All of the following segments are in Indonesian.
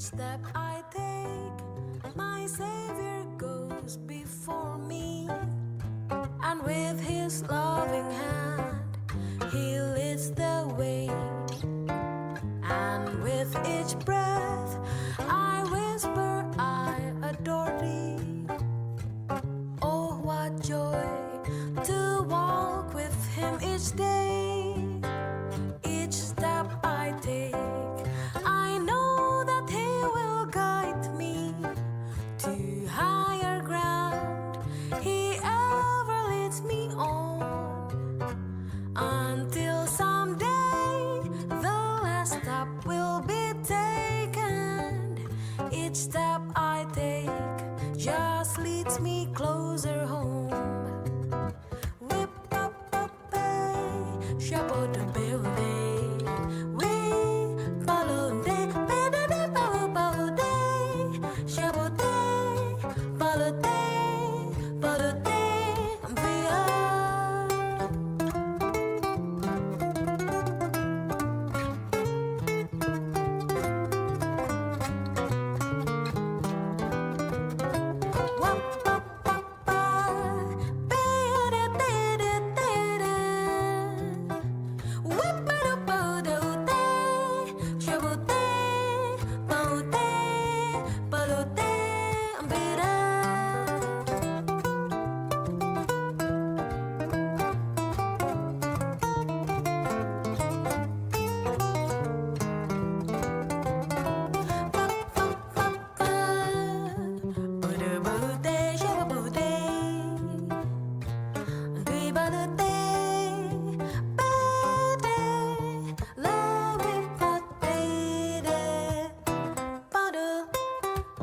step I take, my Savior goes before me, and with His loving hand, He leads the way. And with each breath, I whisper, I adore Thee. Oh, what joy to walk with Him each day. Each step I take, I know that He will guide me to higher ground. He ever leads me on until someday the last step will be taken. Each step I take just leads me closer home. Whip up up, shabba the building. We follow day, better day, bow day, shabba day, follow day, we are. Wap up up, better whip it up, bow day, shabba day, bow day, better.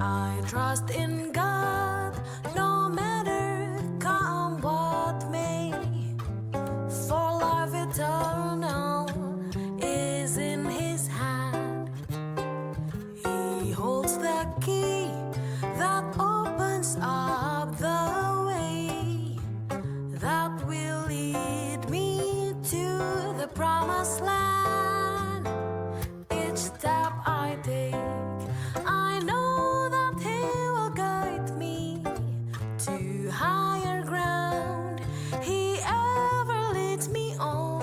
I trust in God, no matter come what may, for life eternal is in His hand. He holds the key that opens up the way that will lead me to the promised land. Each step I take, I know that He will guide me to higher ground. He ever leads me on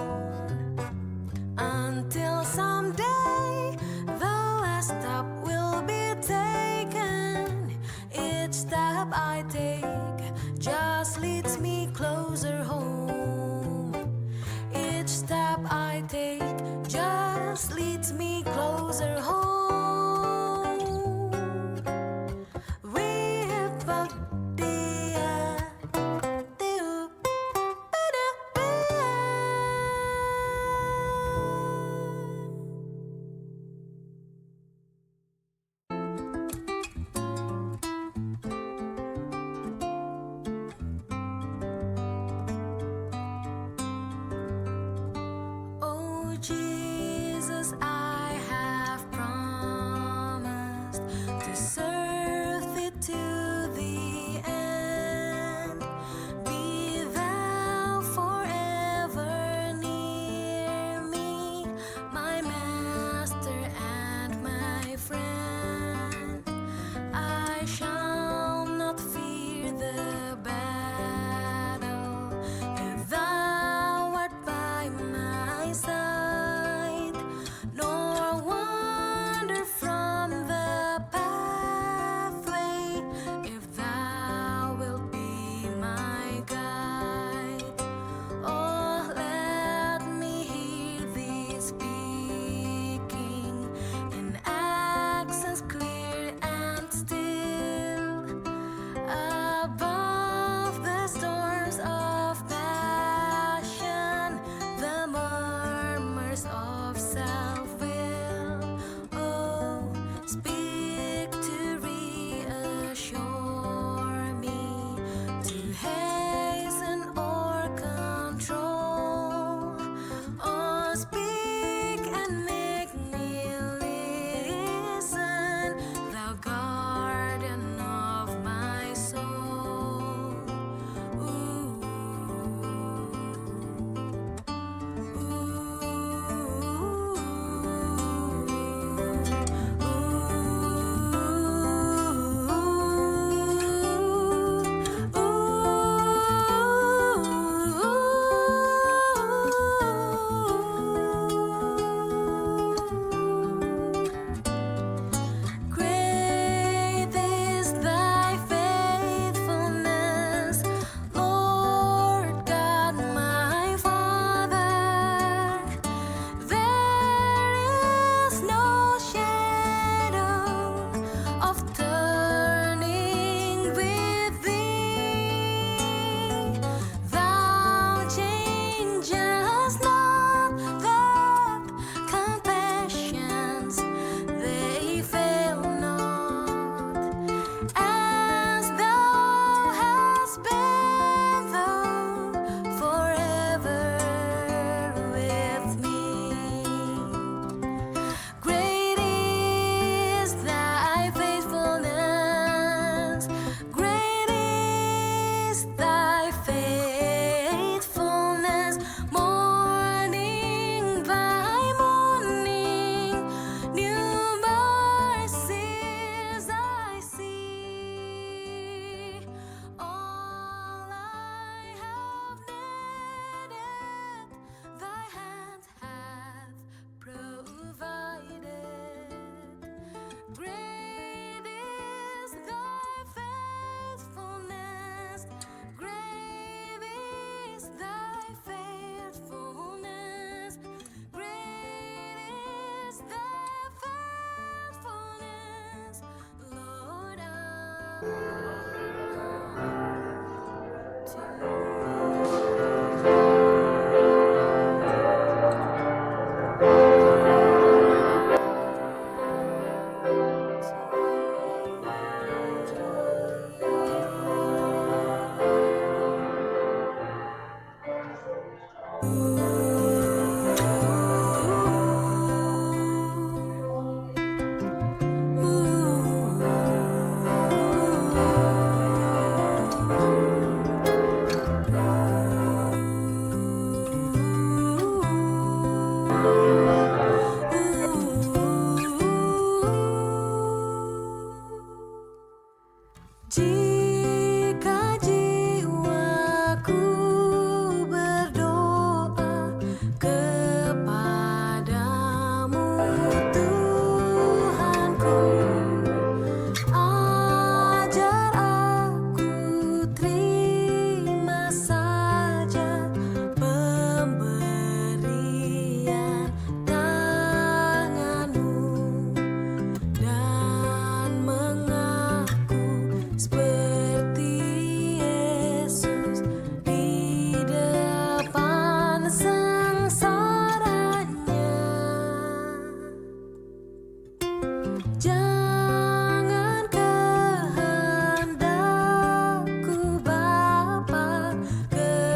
until someday the last step will be taken. Each step I take just leads me closer home. Each step I take just leads me closer home. With a dear, dear, oh Jesus, I have promised Jika jiwaku berdoa kepadamu Tuhanku, ajar aku terima saja pemberian tanganmu dan mengaku seperti Yesus di depan sengsaranya. Jangan kehendakku Bapa, kehendakmu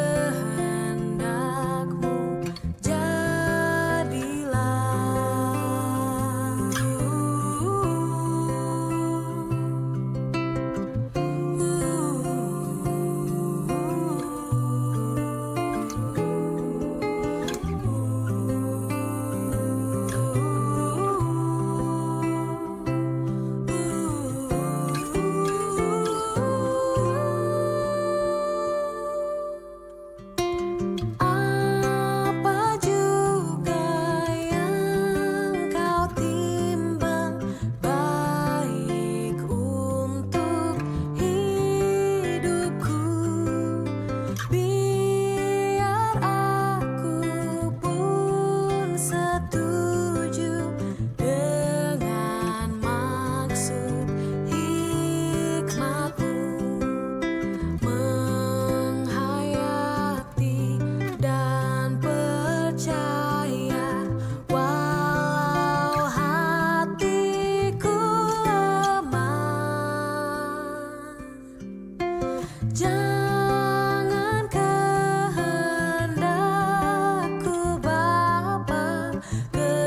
apa juga yang kau timbang baik untuk hidupku, biar aku pun setuju dengan maksud hikmatmu, menghayati dan percaya walau hatiku lemah. Jangan kehendakku Bapa, kehendakmu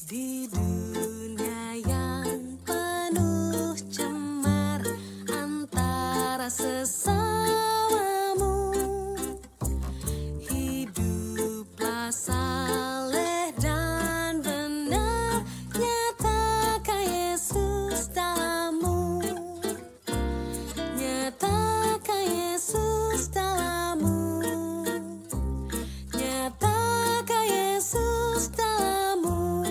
di dunia yang penuh cemar antara sesamamu. Hiduplah saleh dan benar, nyatakan Yesus dalammu, nyatakan Yesus dalammu, nyatakan Yesus dalammu.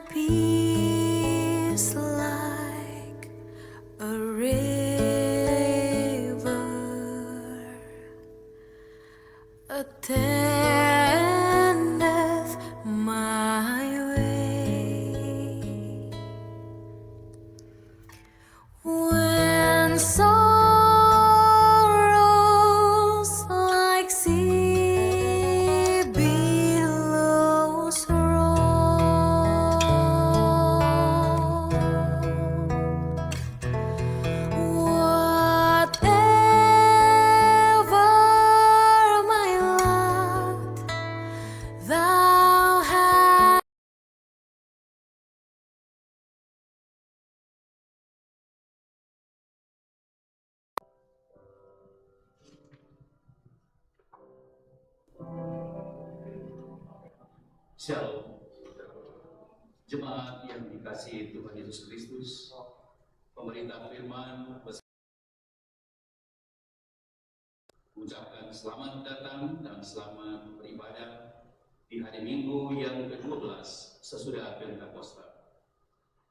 peace like a river attendeth my way. When sorrows like sea billows roll, whatever my lot thou hast. Shalom, jemaat yang dikasihi Tuhan Yesus Kristus. Pemerintah firman mengucapkan selamat datang dan selamat beribadah di hari Minggu yang ke-12 sesudah Pentakosta.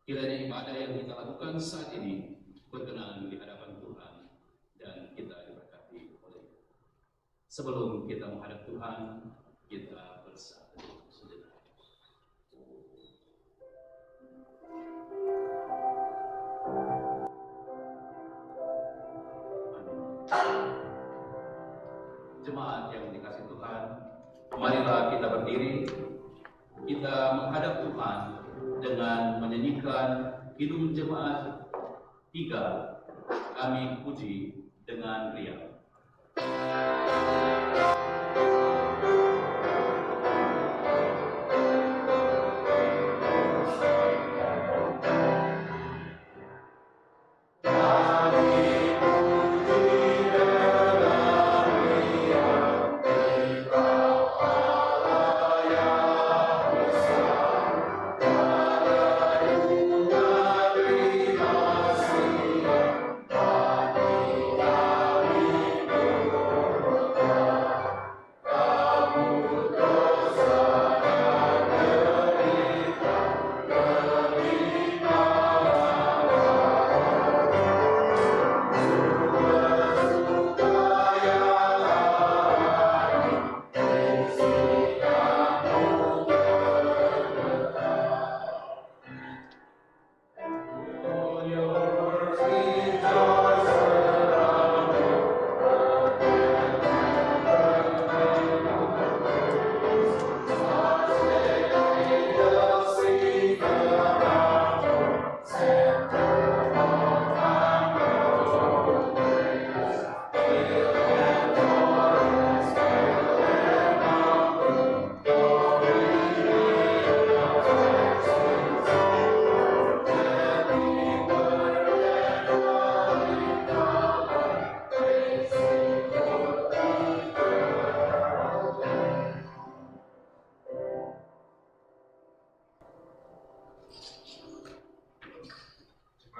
Kiranya ibadah yang kita lakukan saat ini berkenan di hadapan Tuhan dan kita diberkati oleh-Nya. Sebelum kita menghadap Tuhan, kita bersatu sejenak. Jemaat yang dikasihi Tuhan, marilah kita berdiri, kita menghadap Tuhan dengan menyanyikan Kidung Jemaat 3, kami puji dengan riang.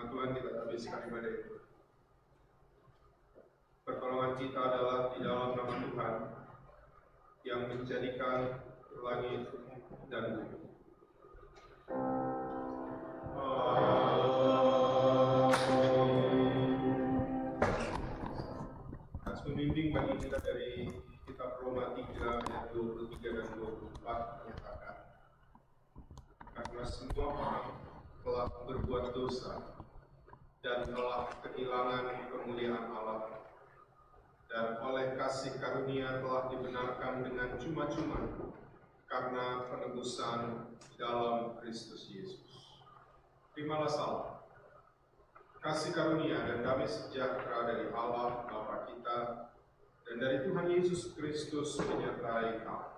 Tuhan, kita habiskan ibadah itu. Pertolongan kita adalah di dalam nama Tuhan yang menjadikan langit dan bumi. As pembimbing bagi kita dari kitab Roma 3 ayat 23 dan 24 menyatakan, karena semua orang telah berbuat dosa dan telah kehilangan kemuliaan Allah, dan oleh kasih karunia telah dibenarkan dengan cuma-cuma karena penebusan dalam Kristus Yesus. Terimalah salam, kasih karunia dan damai sejahtera dari Allah Bapa kita dan dari Tuhan Yesus Kristus menyertai kamu.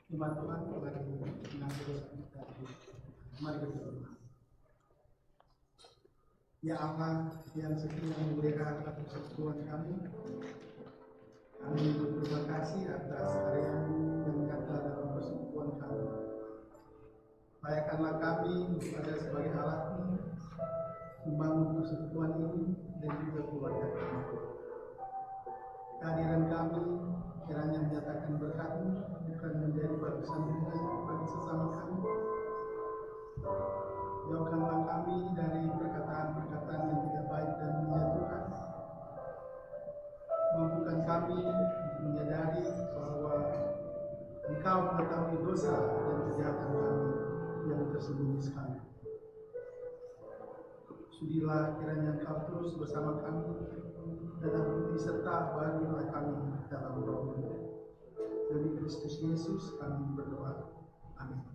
Umat Tuhan mari mengaku dosa kita. Mari kita berdoa. Ya Allah yang setia memelihara persekutuan kami berterima kasih atas karya-Mu yang nyata dalam persekutuan kami. Layakanlah kami ada sebagai alat-Mu membangun persekutuan ini dan juga keluarga kami. Kehadiran kami kiranya menyatakan berkat-Mu, bukan menjadi batu sandungan bagi sesama kami. Jauhkanlah kami dari perkataan-perkataan yang tidak baik dan menjatuhkan. Mampukan kami untuk menyadari bahwa Engkau mengetahui dosa dan kejahatan kami yang tersembunyi sekali. Sudilah kiranya Engkau terus bersama kami dalam budi serta barulah kami dalam roh-Mu. Demi Kristus Yesus kami berdoa. Amin.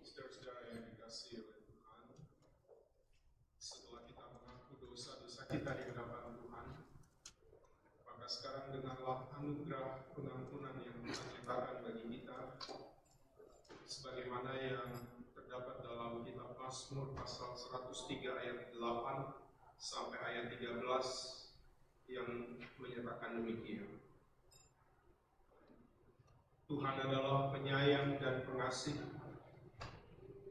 Saudara-saudara yang dikasihi oleh Tuhan, setelah kita mengaku dosa-dosa kita di hadapan Tuhan, maka sekarang dengarlah anugerah pengampunan yang Tuhan nyatakan bagi kita, sebagaimana yang terdapat dalam kitab Mazmur pasal 103 ayat 8 sampai ayat 13 yang menyatakan demikian. Tuhan adalah penyayang dan pengasih,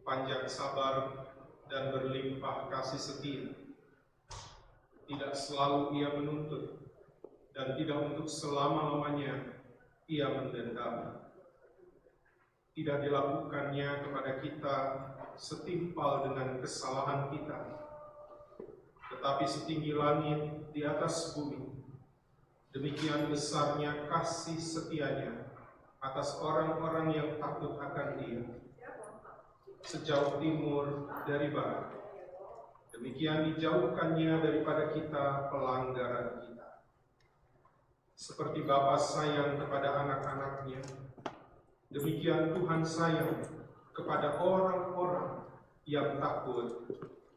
panjang sabar dan berlimpah kasih setia. Tidak selalu Ia menuntut dan tidak untuk selama-lamanya Ia mendendam. Tidak dilakukannya kepada kita setimpal dengan kesalahan kita, tetapi setinggi langit di atas bumi, demikian besarnya kasih setianya atas orang-orang yang takut akan Dia. Sejauh timur dari barat, demikian dijauhkannya daripada kita pelanggaran kita. Seperti Bapa sayang kepada anak-anaknya, demikian Tuhan sayang kepada orang-orang yang takut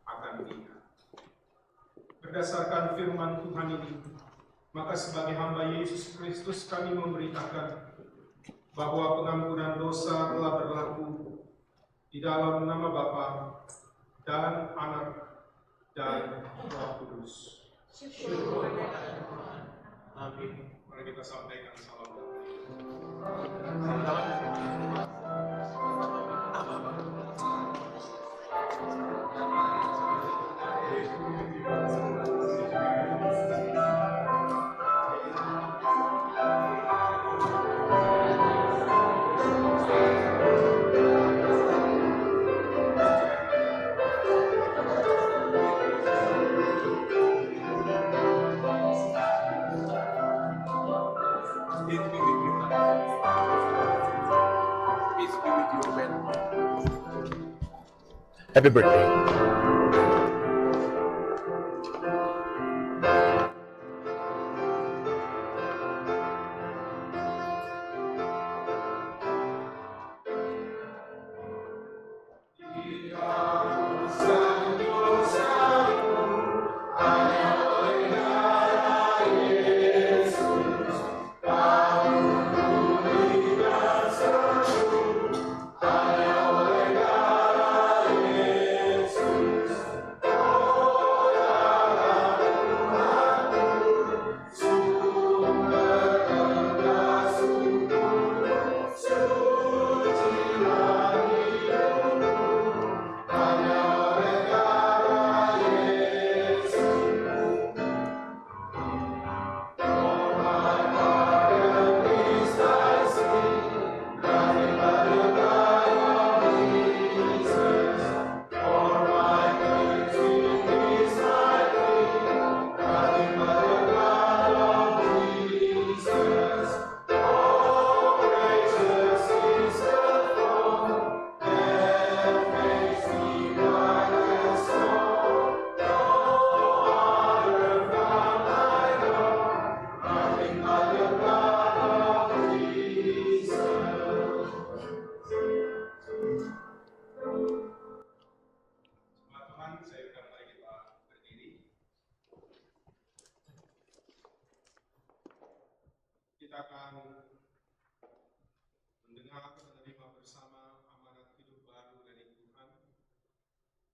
akan Dia. Berdasarkan firman Tuhan ini, maka sebagai hamba Yesus Kristus kami memberitakan bahwa pengampunan dosa telah berlaku di dalam nama Bapa dan Anak dan Roh Kudus. Syukur kepada Tuhan. Amin. Mari kita sampaikan salam damai. Happy birthday. Hanya oleh Kita akan mendengar dan menerima bersama amanat hidup baru dari Tuhan,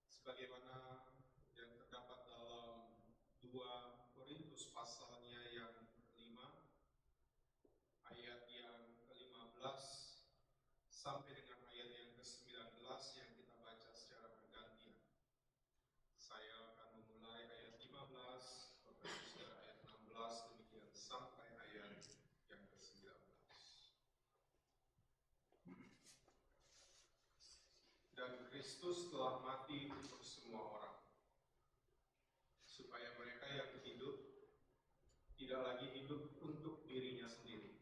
sebagaimana yang terdapat dalam 2 Korintus pasalnya yang ke-5, ayat yang ke-15 sampai dengan ayat yang ke-19 yang kita baca secara bergantian. Saya akan memulai ayat 15, Bapak Ibu Saudara ayat 16, demikian sampai ayat yang ke-19. Dan Kristus telah mati untuk semua orang, supaya mereka yang hidup tidak lagi hidup untuk dirinya sendiri,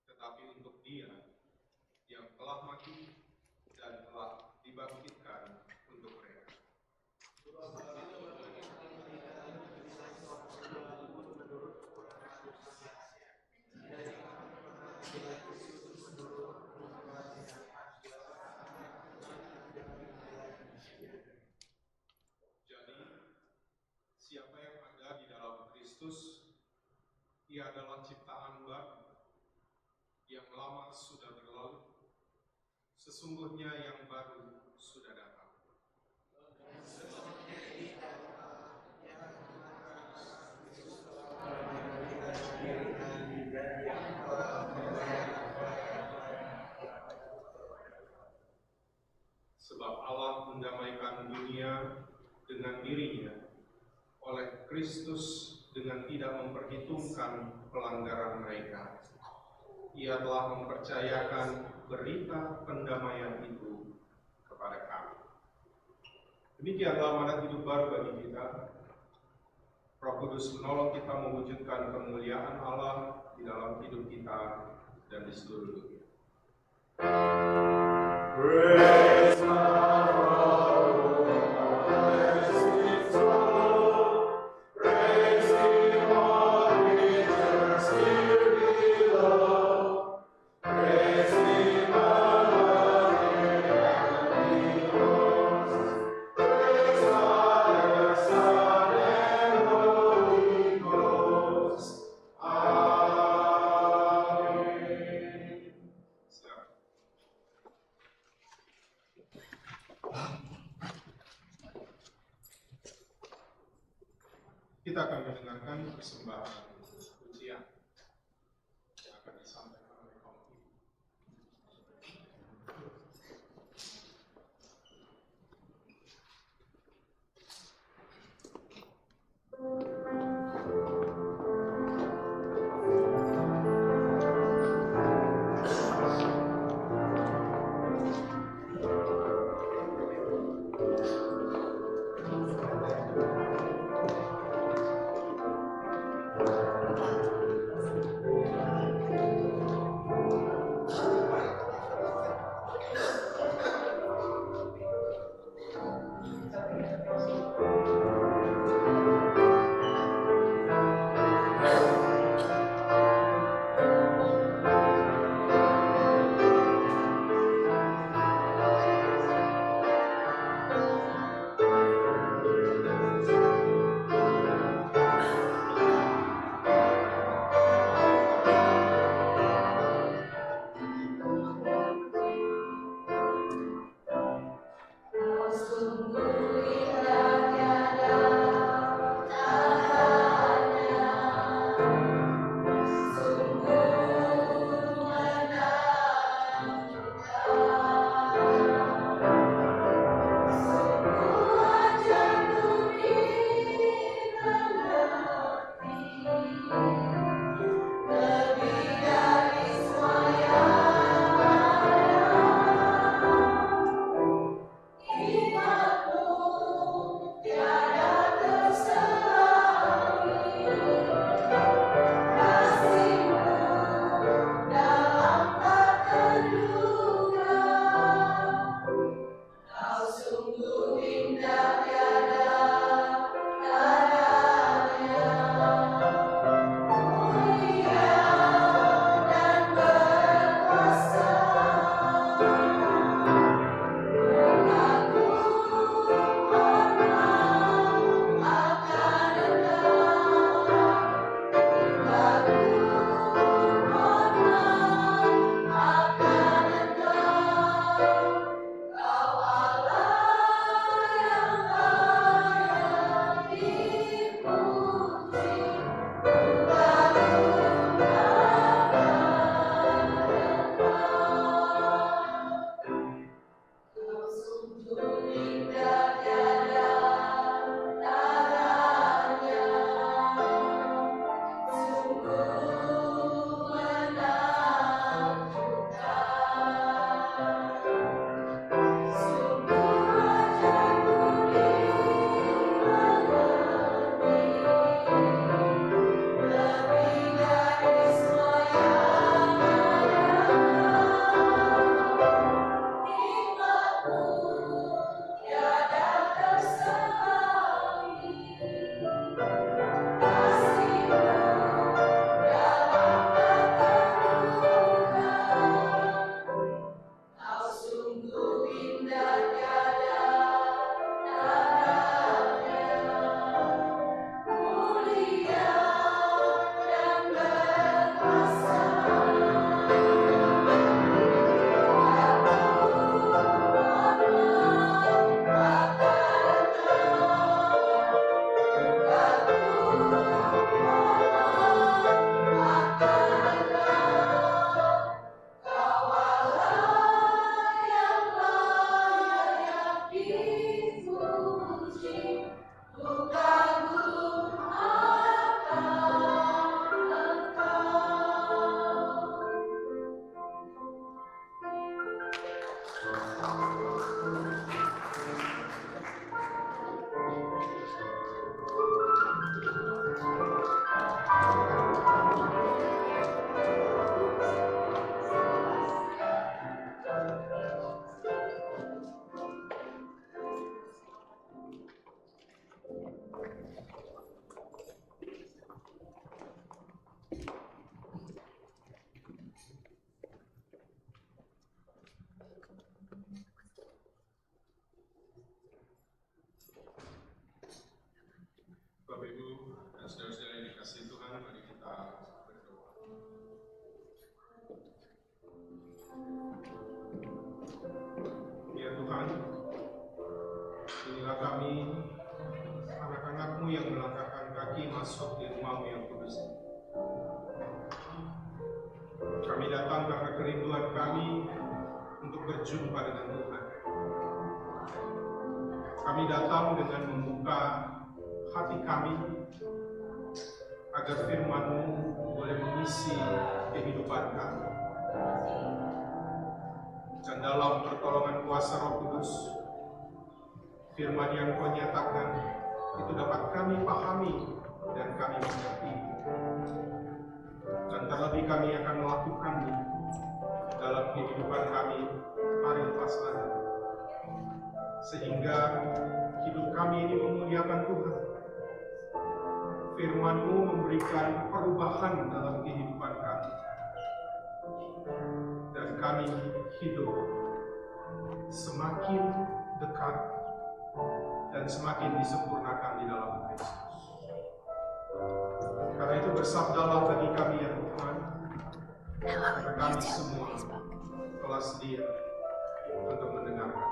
tetapi untuk Dia yang telah mati dan telah dibangkitkan untuk mereka. Jadi, siapa yang ada di dalam Kristus, ia adalah ciptaan baru. Yang lama sudah berlalu, sesungguhnya yang baru sudah datang. Sebab Allah mendamaikan dunia dengan dirinya oleh Kristus dengan tidak memperhitungkan pelanggaran mereka. Ia telah mempercayakan berita pendamaian itu kepada kami. Demikianlah amanat hidup baru bagi kita. Roh Kudus menolong kita mewujudkan kemuliaan Allah di dalam hidup kita dan di seluruh dunia. Praise Kita akan mendengarkan persembahan pujian yang akan disampaikan oleh kaum ibu. Bapak Ibu dan saudara-saudara yang dikasihi Tuhan, mari kita berdoa. Ya Tuhan, inilah kami, anak-anak-Mu yang melangkahkan kaki masuk di rumah-Mu yang kudus. Kami datang karena kerinduan kami untuk berjumpa dengan Tuhan. Kami datang dengan membuka hati kami agar firman-Mu boleh mengisi kehidupan kami. Dan dalam pertolongan kuasa Roh Kudus, firman yang Kau nyatakan itu dapat kami pahami dan kami mengerti. Dan terlebih kami akan melakukannya dalam kehidupan kami hari lepas hari. Sehingga hidup kami ini memuliakan Tuhan. Firman-Mu memberikan perubahan dalam kehidupan kami. Dan kami hidup semakin dekat dan semakin disempurnakan di dalam Kristus. Karena itu bersabdalah bagi kami ya Tuhan, karena kami semua telah sedia untuk mendengarkan.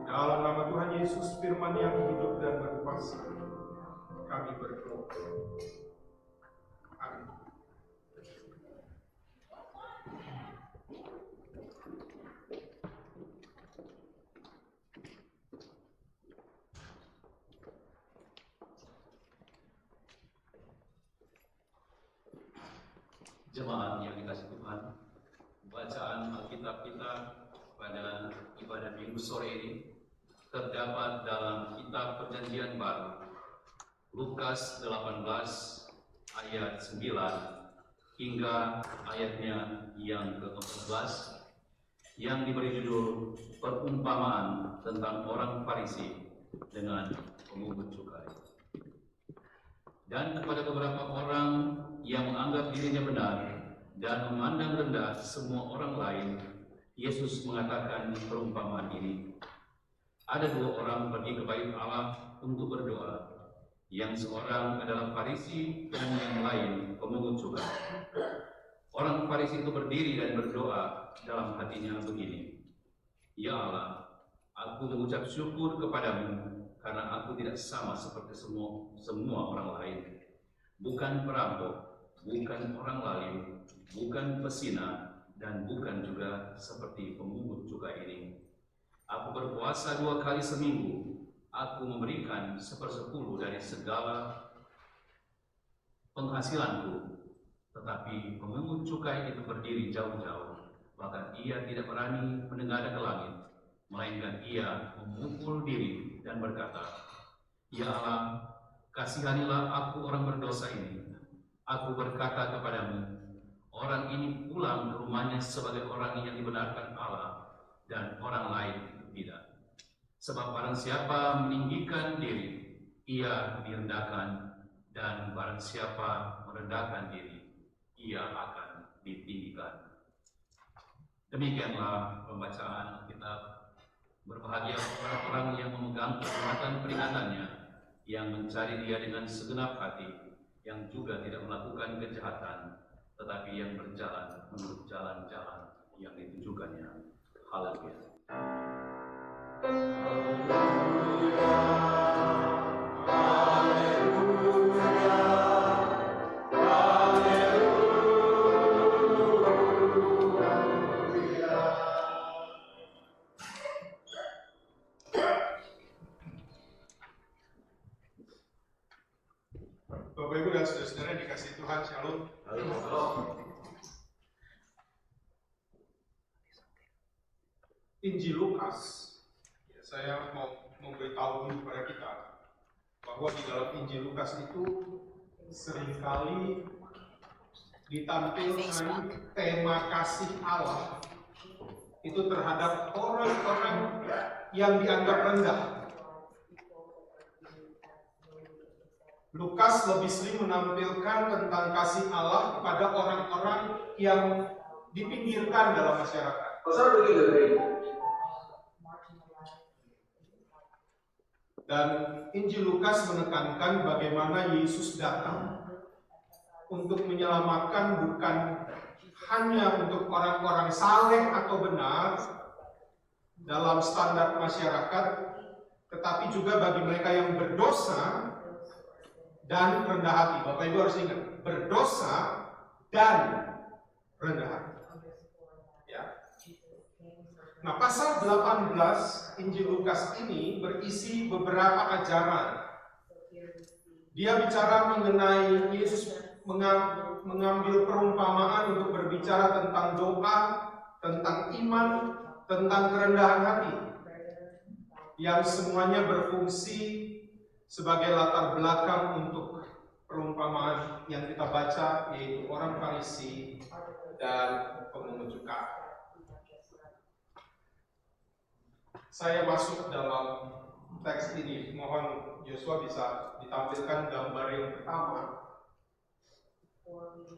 Di dalam nama Tuhan Yesus, firman yang hidup dan berkuasa, kami berdoa. Amin. Jemaat yang dikasihi Tuhan, bacaan Alkitab kita pada ibadah Minggu sore ini terdapat dalam Kitab Perjanjian Baru, Lukas 18 ayat 9 hingga ayatnya yang ke-14 yang diberi judul Perumpamaan tentang orang Farisi dengan pemungut cukai. Dan kepada beberapa orang yang menganggap dirinya benar dan memandang rendah semua orang lain, Yesus mengatakan perumpamaan ini. Ada dua orang pergi ke bait Allah untuk berdoa. Yang seorang adalah Farisi dan yang lain pemungut cukai. Orang Farisi itu berdiri dan berdoa dalam hatinya begini, Ya Allah, aku mengucap syukur kepadamu karena aku tidak sama seperti semua orang lain. Bukan perampok, bukan orang lain, bukan pesina, dan bukan juga seperti pemungut cukai ini. Aku berpuasa 2 kali seminggu. Aku memberikan 1/10 dari segala penghasilanku. Tetapi pemungut cukai itu berdiri jauh-jauh. Bahkan ia tidak berani menengadah ke langit, melainkan ia memukul diri dan berkata, Ya Allah, kasihanilah aku orang berdosa ini. Aku berkata kepadamu, orang ini pulang ke rumahnya sebagai orang yang dibenarkan Allah, dan orang lain tidak. Sebab barang siapa meninggikan diri, ia direndahkan, dan barang siapa merendahkan diri, ia akan ditinggikan. Demikianlah pembacaan Alkitab. Berbahagia orang-orang yang memegang peringatan-peringatannya, yang mencari Dia dengan segenap hati, yang juga tidak melakukan kejahatan, tetapi yang berjalan menurut jalan-jalan yang ditunjukkannya. Haleluya. Bapak Ibu dan saudara-saudara yang dikasihi Tuhan, Shalom. Injil Lukas, ya, saya mau memberitahu kepada kita bahwa di dalam Injil Lukas itu seringkali ditampilkan tema kasih Allah itu terhadap orang-orang yang dianggap rendah. Lukas lebih sering menampilkan tentang kasih Allah kepada orang-orang yang dipinggirkan dalam masyarakat. Dan Injil Lukas menekankan bagaimana Yesus datang untuk menyelamatkan bukan hanya untuk orang-orang saleh atau benar dalam standar masyarakat, tetapi juga bagi mereka yang berdosa dan rendah hati. Bapak Ibu harus ingat, berdosa dan rendah hati. Ya. Nah, pasal 18 Injil Lukas ini berisi beberapa ajaran. Dia bicara mengenai Yesus mengambil perumpamaan untuk berbicara tentang doa, tentang iman, tentang kerendahan hati, yang semuanya berfungsi sebagai latar belakang untuk perumpamaan yang kita baca, yaitu orang Farisi dan pemungut cukai. Saya masuk dalam teks ini, mohon Yosua bisa ditampilkan gambar yang pertama.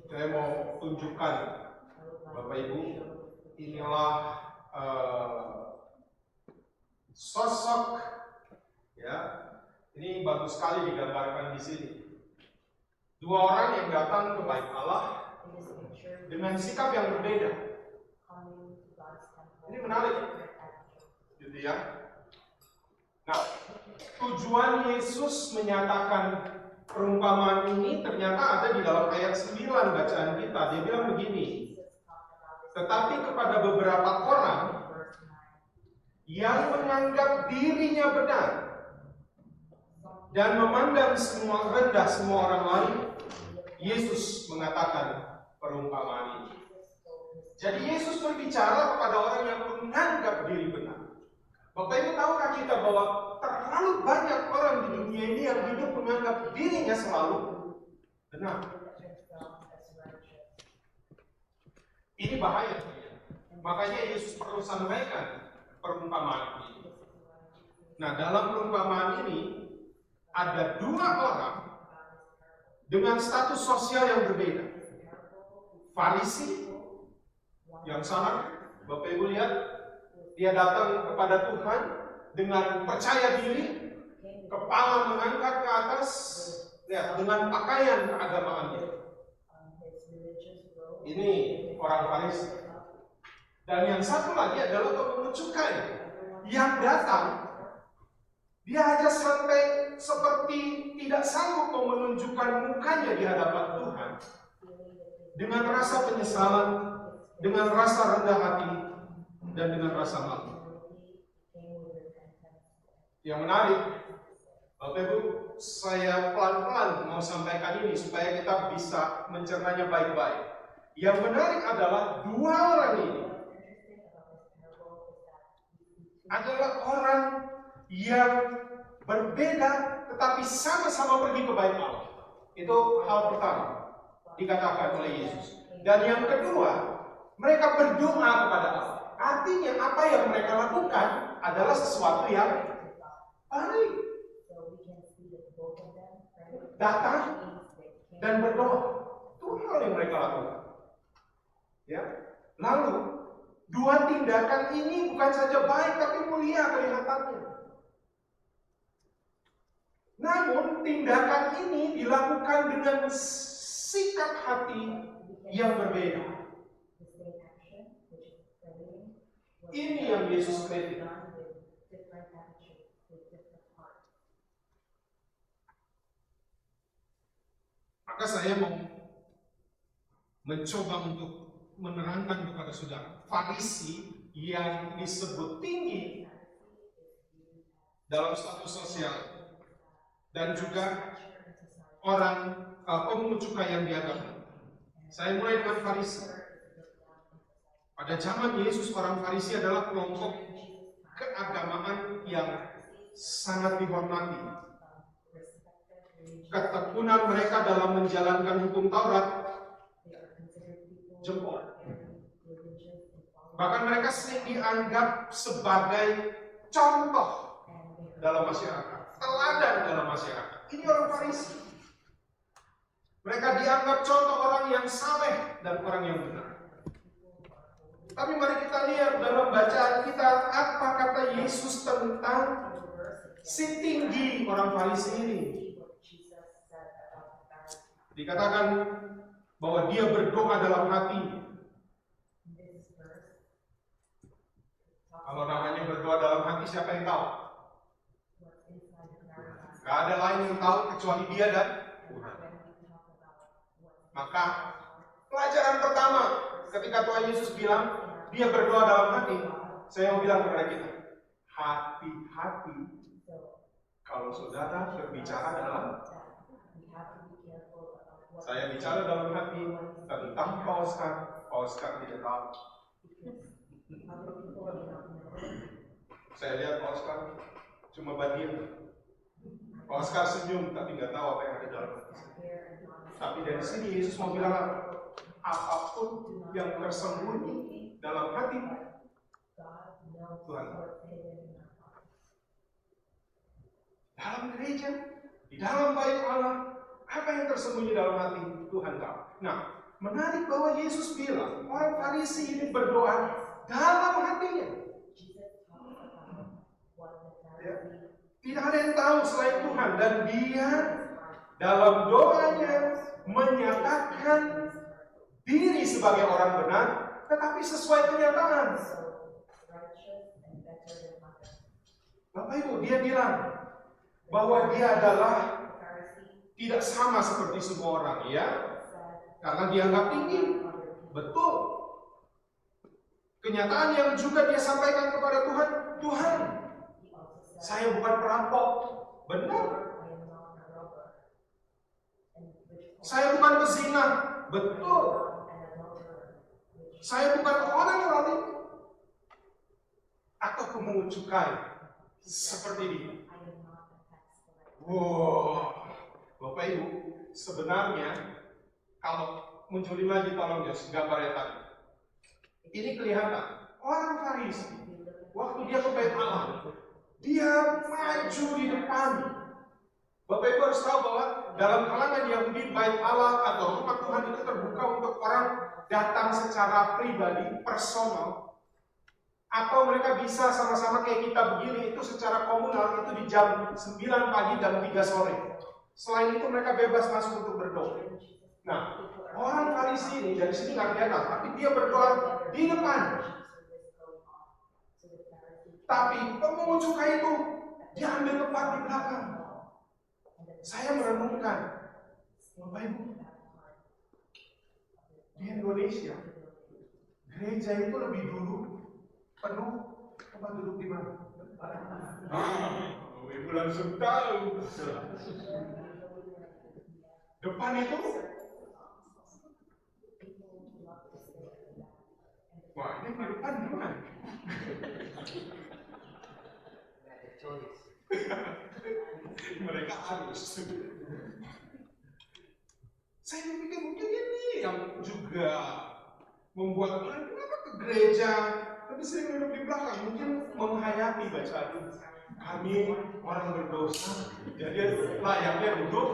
Saya mau tunjukkan, Bapak Ibu, inilah sosok, ya, ini bagus sekali digambarkan di sini. Dua orang yang datang ke Bait Allah dengan sikap yang berbeda. Ini menarik, gitu ya. Nah, tujuan Yesus menyatakan perumpamaan ini ternyata ada di dalam ayat 9 bacaan kita. Dia bilang begini, tetapi kepada beberapa orang yang menganggap dirinya benar dan memandang semua rendah semua orang lain, Yesus mengatakan perumpamaan ini. Jadi Yesus berbicara kepada orang yang menganggap diri benar. Bapak Ibu tahukah kita bahwa terlalu banyak orang di dunia ini yang hidup menganggap dirinya selalu benar. Ini bahaya. Makanya Yesus perlu sampaikan perumpamaan ini. Nah, dalam perumpamaan ini ada dua orang dengan status sosial yang berbeda. Farisi yang sana, Bapak Ibu lihat, dia datang kepada Tuhan dengan percaya diri, kepala mengangkat ke atas, lihat, dengan pakaian keagamaannya. Ini orang Farisi. Dan yang satu lagi adalah pemungut cukai yang datang. Dia hanya sampai seperti tidak sanggup menunjukkan mukanya di hadapan Tuhan dengan rasa penyesalan, dengan rasa rendah hati, dan dengan rasa malu. Yang menarik, Bapak Ibu, saya pelan-pelan mau sampaikan ini supaya kita bisa mencernanya baik-baik. Yang menarik adalah dua orang ini adalah orang yang berbeda tetapi sama-sama pergi ke Bait Allah. Itu hal pertama dikatakan oleh Yesus. Dan yang kedua, mereka berdoa kepada Allah. Artinya apa yang mereka lakukan adalah sesuatu yang baik. Datang dan berdoa. Itu hal yang mereka lakukan. Ya. Lalu dua tindakan ini bukan saja baik tapi mulia kelihatannya. Namun tindakan ini dilakukan dengan sikap hati yang berbeda. Ini yang Yesus kritik. Maka saya mau mencoba untuk menerangkan kepada saudara, Farisi yang disebut tinggi dalam status sosial dan juga orang pemungut cukai yang dianggap. Saya mulai dengan Farisi. Pada zaman Yesus, orang Farisi adalah kelompok keagamaan yang sangat dihormati. Ketekunan mereka dalam menjalankan hukum Taurat jempol. Bahkan mereka sering dianggap sebagai contoh dalam masyarakat, teladan dalam masyarakat. Ini orang Farisi. Mereka dianggap contoh orang yang saleh dan orang yang benar. Tapi mari kita lihat dalam bacaan kita apa kata Yesus tentang Si tinggi orang Farisi ini. Dikatakan bahwa dia berdoa dalam hati. Kalau namanya berdoa dalam hati, siapa yang tahu? Gak ada lain yang tahu kecuali dia dan Tuhan. Maka pelajaran pertama ketika Tuhan Yesus bilang dia berdoa dalam hati, saya mau bilang kepada kita, hati-hati kalau saudara berbicara dalam. Saya bicara dalam hati tentang Pak Oscar tidak tahu. Saya lihat Pak Oscar cuma bagian. Pak Oscar senyum tapi nggak tahu apa yang ada dalam hati. Tapi dari sini Yesus mau bilang apapun yang tersembunyi dalam hati Tuhan. Dalam gereja, di dalam bait Allah, apa yang tersembunyi dalam hati Tuhan tahu. Nah, menarik bahwa Yesus bilang orang Farisi ini berdoa dalam hatinya. Ya. Tidak ada yang tahu selain Tuhan, dan dia dalam doanya menyatakan diri sebagai orang benar, tetapi sesuai kenyataan. Bapak Ibu, dia bilang bahwa dia adalah tidak sama seperti semua orang, ya, karena dianggap tinggi. Betul. Kenyataan yang juga dia sampaikan kepada Tuhan, Tuhan, saya bukan perampok. Benar. Saya bukan pezina. Betul. Saya bukan orang zalim atau pemungut cukai seperti ini. Wow, Bapak Ibu, sebenarnya kalau munculin lagi tolong Jos gambarnya tadi. Ini kelihatan orang Farisi waktu dia ke bait Allah, dia maju di depan. Bapak Ibu harus tahu bahwa dalam kalangan Yahudi bait Allah atau rumah Tuhan itu terbuka untuk orang datang secara pribadi, personal, atau mereka bisa sama-sama kayak kita begini itu secara komunal itu di jam 9 pagi dan 3 sore. Selain itu mereka bebas masuk untuk berdoa. Nah, orang Farisi ini dari sini nggak kelihatan, tapi dia berdoa di depan. Tapi pemungut cukai itu dia ambil tempat di belakang. Saya merenungkan, Bapak Ibu, di Indonesia gereja itu lebih dulu penuh apa duduk di mana? Ibu langsung tahu. Depan itu, wah ini di depan gimana? Mereka harus. Saya pikir mungkin ini yang juga membuat orang kenapa ke gereja tapi sering duduk di belakang, mungkin menghayati bacaan. Kami orang berdosa, jadi layaknya duduk.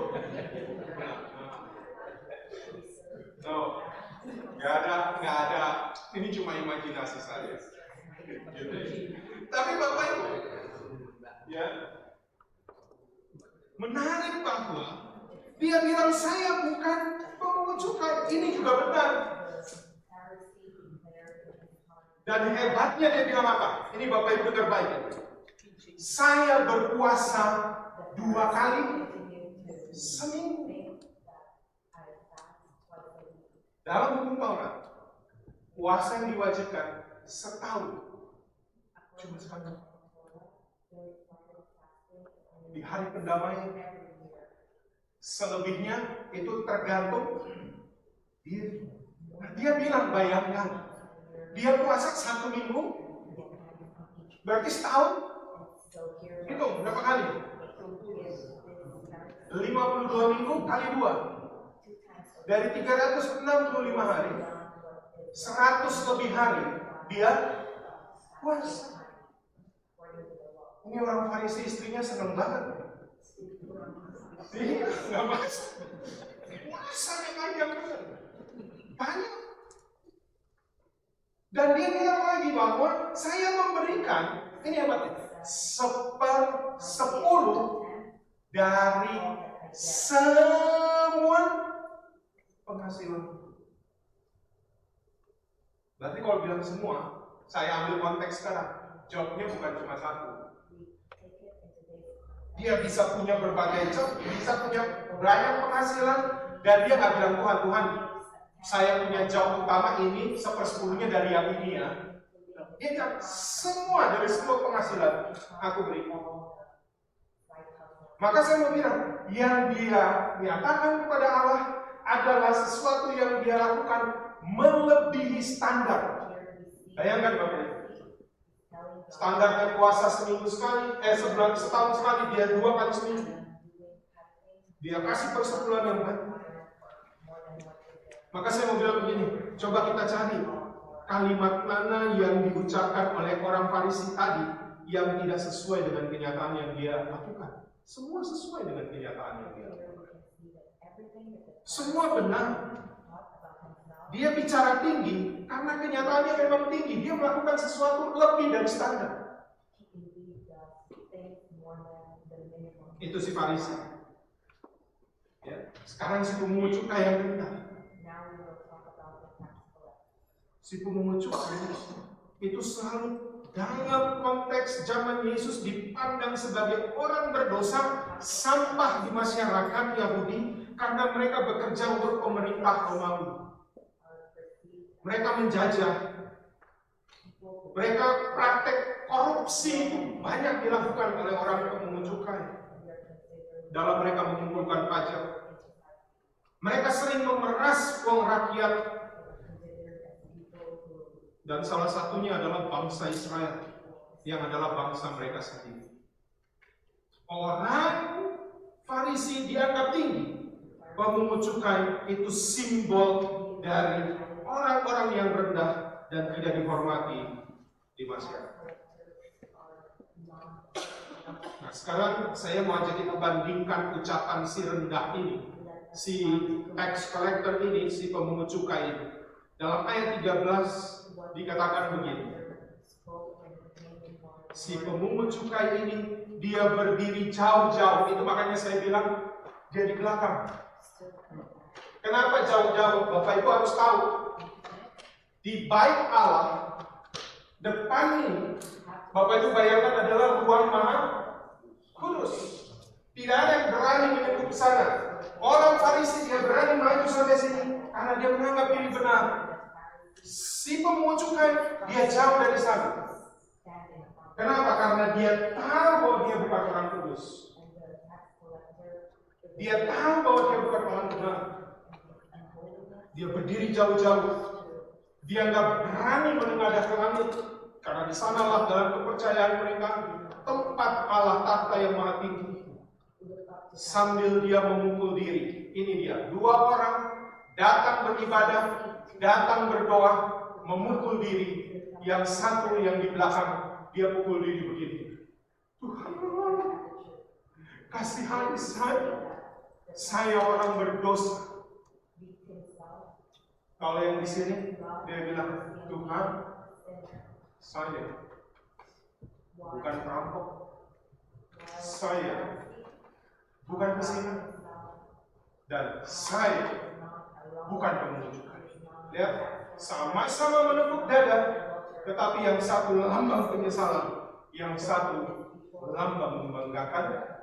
Nggak ada. Ini cuma imajinasi saya. Tapi Bapak Ibu, ya, menarik bahwa dia bilang saya bukan pemungut cukai. Ini juga benar. Dan hebatnya dia bilang apa? Ini Bapak Ibu dengar baik. Saya berpuasa 2 kali seminggu. Dalam hukum Taurat, puasa yang diwajibkan setahun cuma sekali. Di hari pendamaian. Selebihnya itu tergantung diri. Nah, dia bilang bayangkan, dia puasa 1 minggu, berarti setahun. Hitung berapa kali? 52 minggu kali 2. Dari 365 hari, 100 lebih hari dia puasa. Ini orang Farisi istrinya seneng banget. Iya, nggak masak. Puasanya panjang bener. Banyak. Dan dia bilang lagi bahwa saya memberikan, ini apa? 1/10 dari semua penghasilan. Berarti kalau bilang semua, saya ambil konteks sekarang. Jobnya bukan cuma satu. Dia bisa punya berbagai job, bisa punya banyak penghasilan, dan dia nggak bilang Tuhan, saya punya job utama ini 1/10-nya dari yang ini ya. Dia bilang semua dari semua penghasilan aku beri. Maka saya mau bilang, yang dia nyatakan kepada Allah adalah sesuatu yang dia lakukan melebihi standar. Bayangkan Bapak Ibu. Standarnya puasa seminggu sekali, setahun sekali, dia 2 kali seminggu. Dia kasih persepuluhan yang banyak. Maka saya mau bilang begini, coba kita cari kalimat mana yang diucapkan oleh orang Farisi tadi yang tidak sesuai dengan kenyataan yang dia lakukan. Semua sesuai dengan kenyataan yang dia lakukan. Semua benar. Dia bicara tinggi karena kenyataannya memang tinggi. Dia melakukan sesuatu lebih dari standar. Itu si Farisi. Ya. Sekarang si pemungut cukai yang rendah. Si pemungut cukai itu selalu dalam konteks zaman Yesus dipandang sebagai orang berdosa, sampah di masyarakat Yahudi karena mereka bekerja untuk pemerintah Romawi. Mereka menjajah, mereka praktek korupsi itu banyak dilakukan oleh orang pemungut cukai dalam mereka mengumpulkan pajak. Mereka sering memeras uang rakyat, dan salah satunya adalah bangsa Israel yang adalah bangsa mereka sendiri. Orang Farisi dianggap tinggi, pemungut cukai itu simbol dari orang-orang yang rendah dan tidak dihormati di masyarakat. Nah, sekarang saya mau ajak kita bandingkan ucapan si rendah ini, si tax collector ini, si pemungut cukai ini. Dalam ayat 13 dikatakan begini. Si pemungut cukai ini dia berdiri jauh-jauh, itu makanya saya bilang dia di belakang. Kenapa jauh-jauh? Bapak Ibu harus tahu, di bait Allah depan ini, Bapak Ibu bayangkan adalah ruang maha kudus. Tidak ada yang berani menyentuh ke sana. Orang Farisi dia berani maju sampai sini karena dia menganggap ini benar. Si pemungut cukai dia jauh dari sana. Kenapa? Karena dia tahu bahwa dia bukan orang kudus. Dia tahu bahwa dia bukan orang benar. Dia berdiri jauh-jauh. Dia nggak berani menengadah ke langit, karena di sanalah dalam kepercayaan mereka tempat Allah tahta yang maha tinggi. Sambil dia memukul diri, ini dia 2 orang datang beribadah, datang berdoa, memukul diri. Yang satu yang di belakang dia pukul diri begini. Tuhan, kasihani saya orang berdosa. Kalau yang di sini dia bilang, Tuhan, saya bukan perampok, saya bukan pesinan, dan saya bukan pemungut cukai. Lihat, sama-sama menepuk dada, tetapi yang satu lambang penyesalan, yang satu lambang membanggakan.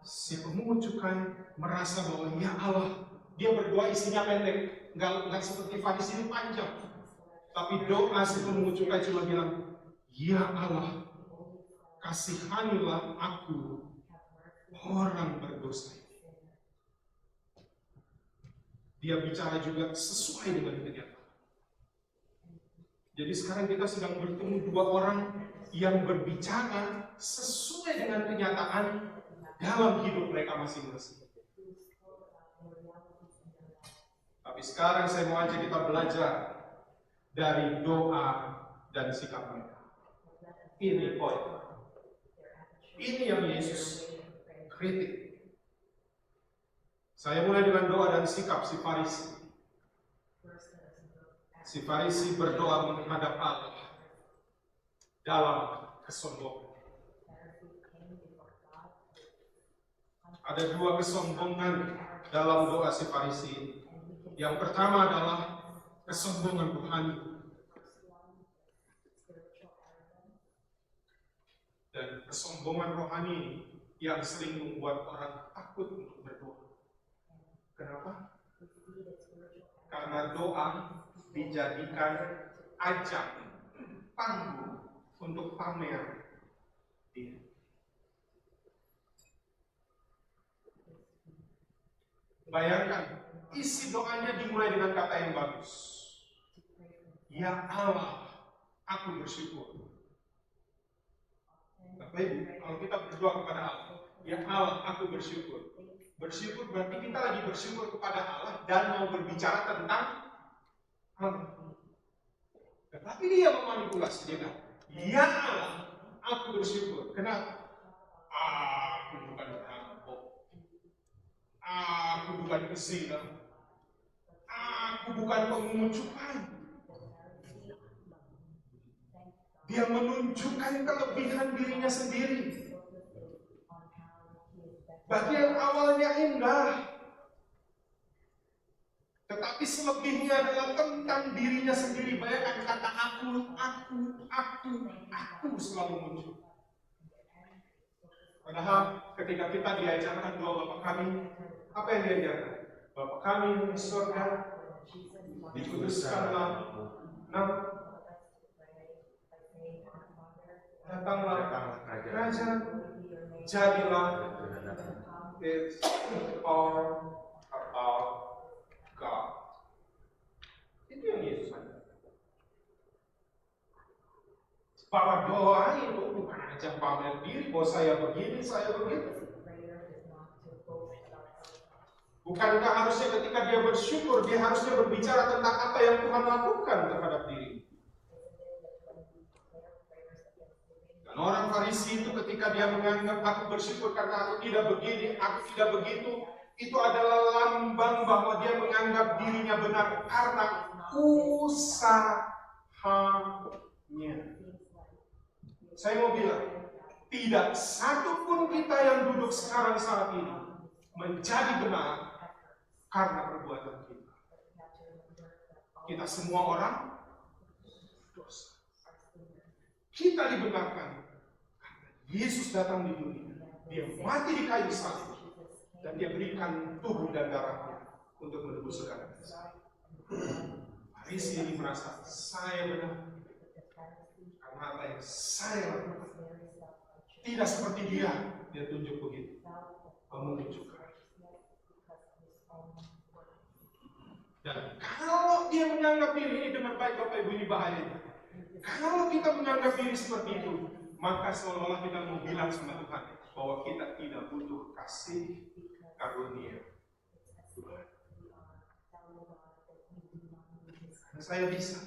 Si pemungut cukai merasa bahwa ya Allah, dia berdoa isinya pendek, nggak seperti Farisi ini panjang. Tapi doa si pemungut cukai cuma bilang, ya Allah, kasihanilah aku orang berdosa. Dia bicara juga sesuai dengan kenyataan. Jadi sekarang kita sedang bertemu 2 orang yang berbicara sesuai dengan kenyataan dalam hidup mereka masing-masing. Tapi sekarang saya mau ajak kita belajar dari doa dan sikap mereka. Ini poin. Ini yang Yesus kritik. Saya mulai dengan doa dan sikap si Farisi. Si Farisi berdoa menghadap Allah dalam kesombongan. Ada dua kesombongan dalam doa si Farisi. Yang pertama adalah kesombongan rohani. Dan kesombongan rohani yang sering membuat orang takut untuk berdoa. Kenapa? Karena doa dijadikan ajang panggung untuk pamer diri. Bayangkan, isi doanya dimulai dengan kata yang bagus. Ya Allah, aku bersyukur. Bapak Ibu, kalau kita berdoa kepada Allah, ya Allah, aku bersyukur. Bersyukur berarti kita lagi bersyukur kepada Allah dan mau berbicara tentang Allah. Tetapi dia memanipulasi, dia bilang, ya Allah, aku bersyukur. Kenapa? Aku bukan perampok. Aku bukan pezina. Aku bukan pemungut cukai. Dia menunjukkan kelebihan dirinya sendiri. Bagian awalnya indah, tetapi selebihnya adalah tentang dirinya sendiri. Bayangkan kata aku selalu muncul. Padahal ketika kita diajarkan doa Bapa kami, apa yang diajarkan? Bapa kami yang di surga, dikuduskanlah nama, datanglah kerajaan, jadilah. It's all about God. Itu yang Yesus katakan. Bahwa doa itu bukan hanya pamer diri bahwa saya begini, saya begitu. Bukankah harusnya ketika dia bersyukur, dia harusnya berbicara tentang apa yang Tuhan lakukan terhadap diri. Dan orang Farisi itu ketika dia menganggap aku bersyukur karena aku tidak begini, aku tidak begitu, itu adalah lambang bahwa dia menganggap dirinya benar karena usahanya. Saya mau bilang, tidak satu pun kita yang duduk sekarang saat ini menjadi benar karena perbuatan kita. Kita semua orang dosa. Kita dibenarkan karena Yesus datang di dunia. Dia mati di kayu salib dan dia berikan tubuh dan darahnya untuk menebus segala dosa. Farisi ini merasa saya benar karena apa yang saya lakukan. Tidak seperti dia tunjuk begitu. Menunjukkan. Dan kalau dia menganggap diri ini dengan baik, Bapak Ibu, ini bahayanya. Kalau kita menganggap diri seperti itu, maka seolah-olah kita mau bilang sama Tuhan bahwa kita tidak butuh kasih karunia Tuhan. Dan saya bisa.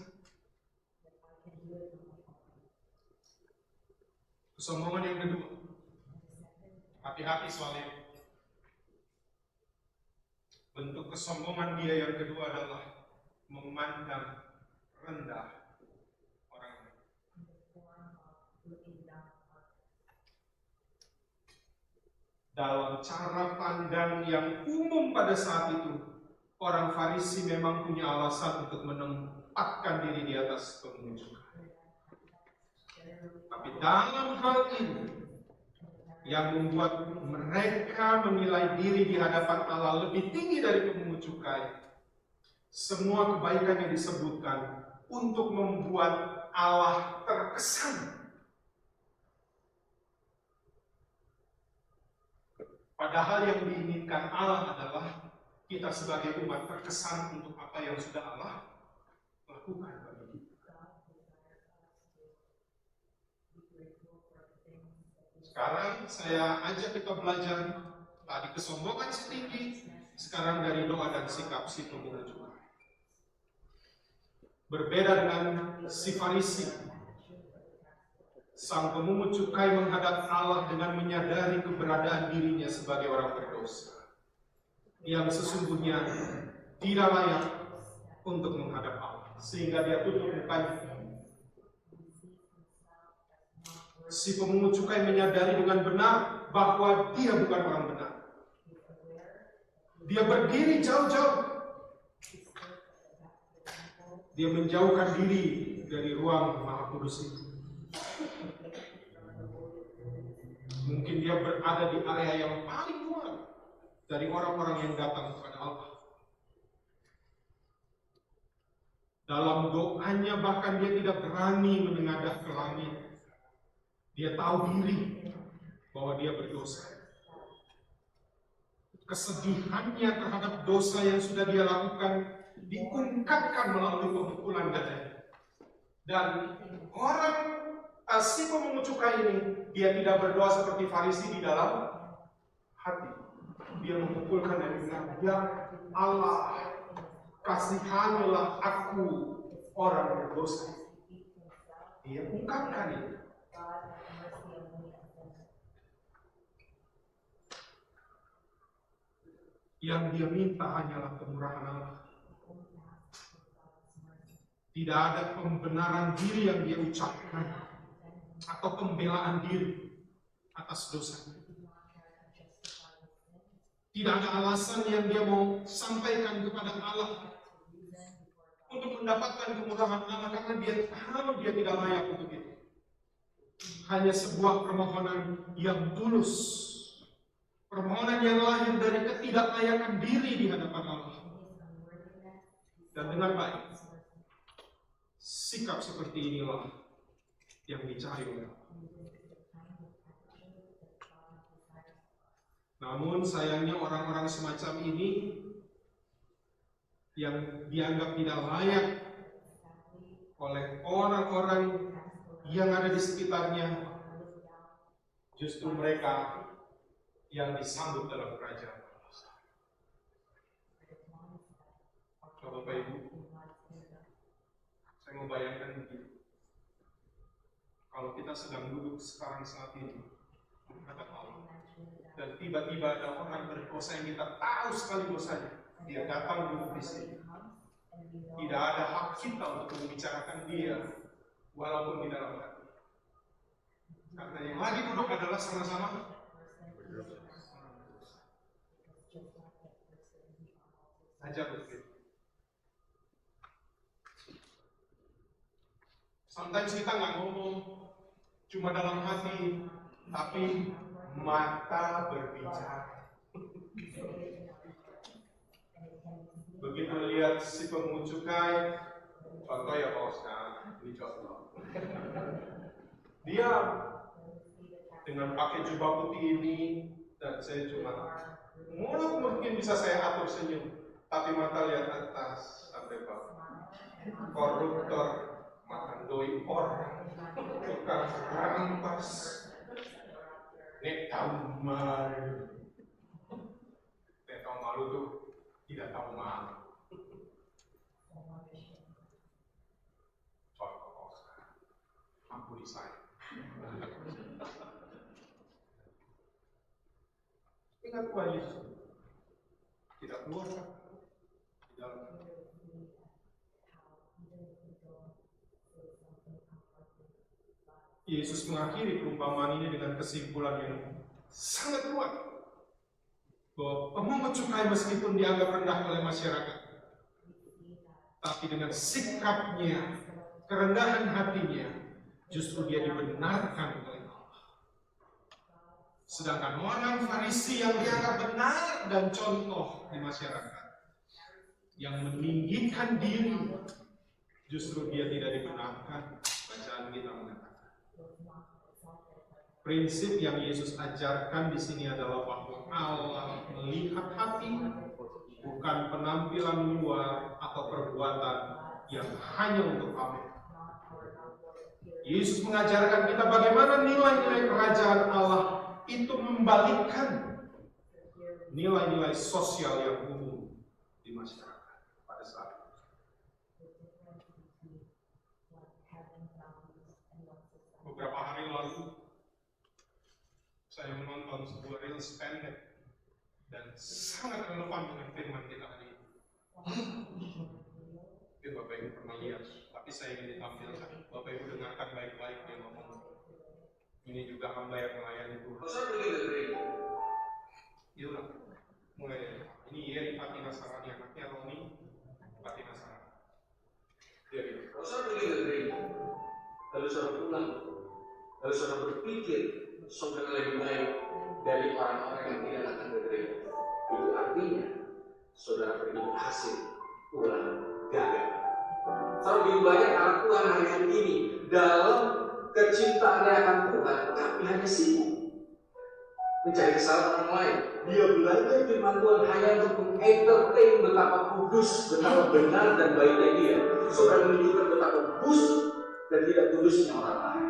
Kesombongan yang kedua. Hati-hati soalnya. Bentuk kesombongan dia yang kedua adalah memandang rendah orang lain. Dalam cara pandang yang umum pada saat itu, orang Farisi memang punya alasan untuk menempatkan diri di atas pemungut cukai. Tapi dalam hal ini, yang membuat mereka menilai diri di hadapan Allah lebih tinggi dari pemungut cukai, semua kebaikan yang disebutkan untuk membuat Allah terkesan. Padahal yang diinginkan Allah adalah kita sebagai umat terkesan untuk apa yang sudah Allah lakukan bagi kita. Sekarang saya ajak kita belajar tadi kesombongan setinggi, sekarang dari doa dan sikap si pemungut cukai. Berbeda dengan si Farisi, sang pemungut cukai menghadap Allah dengan menyadari keberadaan dirinya sebagai orang berdosa. yang sesungguhnya tidak layak untuk menghadap Allah, sehingga dia tutup mukanya. Si pemungut cukai menyadari dengan benar bahwa dia bukan orang benar. Dia berdiri jauh-jauh. Dia menjauhkan diri dari ruang Maha Kudus itu. Mungkin dia berada di area yang paling luar dari orang-orang yang datang kepada Allah. Dalam doanya bahkan dia tidak berani menengadah ke langit. Dia tahu diri bahwa dia berdosa. Kesedihannya terhadap dosa yang sudah dia lakukan diungkapkan melalui pemukulan dadanya. Dan si pemungut cukai ini, dia tidak berdoa seperti Farisi di dalam hati. Dia memukulkan dan bilang, "Ya Allah, kasihanilah aku orang berdosa." Dia ungkapkan itu. Yang dia minta hanyalah kemurahan Allah. Tidak ada pembenaran diri yang dia ucapkan atau pembelaan diri atas dosa. Tidak ada alasan yang dia mau sampaikan kepada Allah untuk mendapatkan kemurahan Allah, karena dia tahu dia tidak layak untuk itu. Hanya sebuah permohonan yang tulus, permohonan yang lahir dari ketidaklayakan diri di hadapan Allah. Dan dengan baik, sikap seperti inilah yang dicari oleh Allah. Namun sayangnya orang-orang semacam ini yang dianggap tidak layak oleh orang-orang yang ada di sekitarnya, justru mereka yang disambut dalam kerajaan Allah. Bapak Ibu, saya membayangkan begini. Kalau kita sedang duduk sekarang saat ini menghadap Allah, dan tiba-tiba ada orang berdosa yang kita tahu sekali dosanya, dia datang duduk di sini. Tidak ada hak kita untuk membicarakan dia, walaupun di dalam hati. Karena yang lagi duduk adalah sama-sama aja begitu. Sometimes kita nggak ngomong, cuma dalam hati, tapi mata berbicara. Begitu lihat si pemungut cukai, contoh ya Pak Oscar, ini contoh. Dia dengan pakai jubah putih ini, dan saya cuma mulut mungkin bisa saya atur senyum, tapi mata lihat atas sampai bawah. Koruptor, makan doi orang, tukang rampas, nek tahu malu. Nek tahu malu tuh tidak tahu malu. Contoh sekarang, ampuni saya. Ingat Tuhan Yesus tidak keluar di dalam. Yesus mengakhiri perumpamaan ini dengan kesimpulan yang sangat kuat, bahwa pemungut cukai meskipun dianggap rendah oleh masyarakat, tapi dengan sikapnya, kerendahan hatinya, justru dia dibenarkan oleh Allah. Sedangkan orang Farisi yang dianggap benar dan contoh di masyarakat, yang meninggikan diri, justru dia tidak dibenarkan. Bacaan kita mengatakan, prinsip yang Yesus ajarkan di sini adalah bahwa Allah melihat hati, bukan penampilan luar atau perbuatan yang hanya untuk pamer. Yesus mengajarkan kita bagaimana nilai-nilai kerajaan Allah itu membalikkan nilai-nilai sosial yang umum di masyarakat pada saat itu. Beberapa hari lalu saya menonton sebuah reels pendek dan sangat relevan dengan firman kita hari ini. Mungkin Bapak Ibu pernah lihat, tapi saya ingin ditampilkan. Bapak Ibu dengarkan baik-baik dia ngomong. Ini juga hamba yang melayani Tuhan. Yaudah, mulai dari ini Yeri Fatina Sarani, anaknya Roni Fatina Sarani. Dia bilang, Kalau saudara pergi ke gereja, lalu saudara pulang, lalu saudara berpikir saudara lebih baik dari orang-orang yang tidak datang ke gereja, itu artinya saudara pergi berhasil, pulang gagal. Saudara lebih banyak anak Tuhan hari ini dalam kecintaannya akan Tuhan, tapi hanya sibuk mencari kesalahan orang lain. Dia belajar firman Tuhan hanya untuk mengentertain betapa kudus, betapa benar dan baiknya dia. Saudara menunjukkan betapa busuk dan tidak kudusnya orang lain.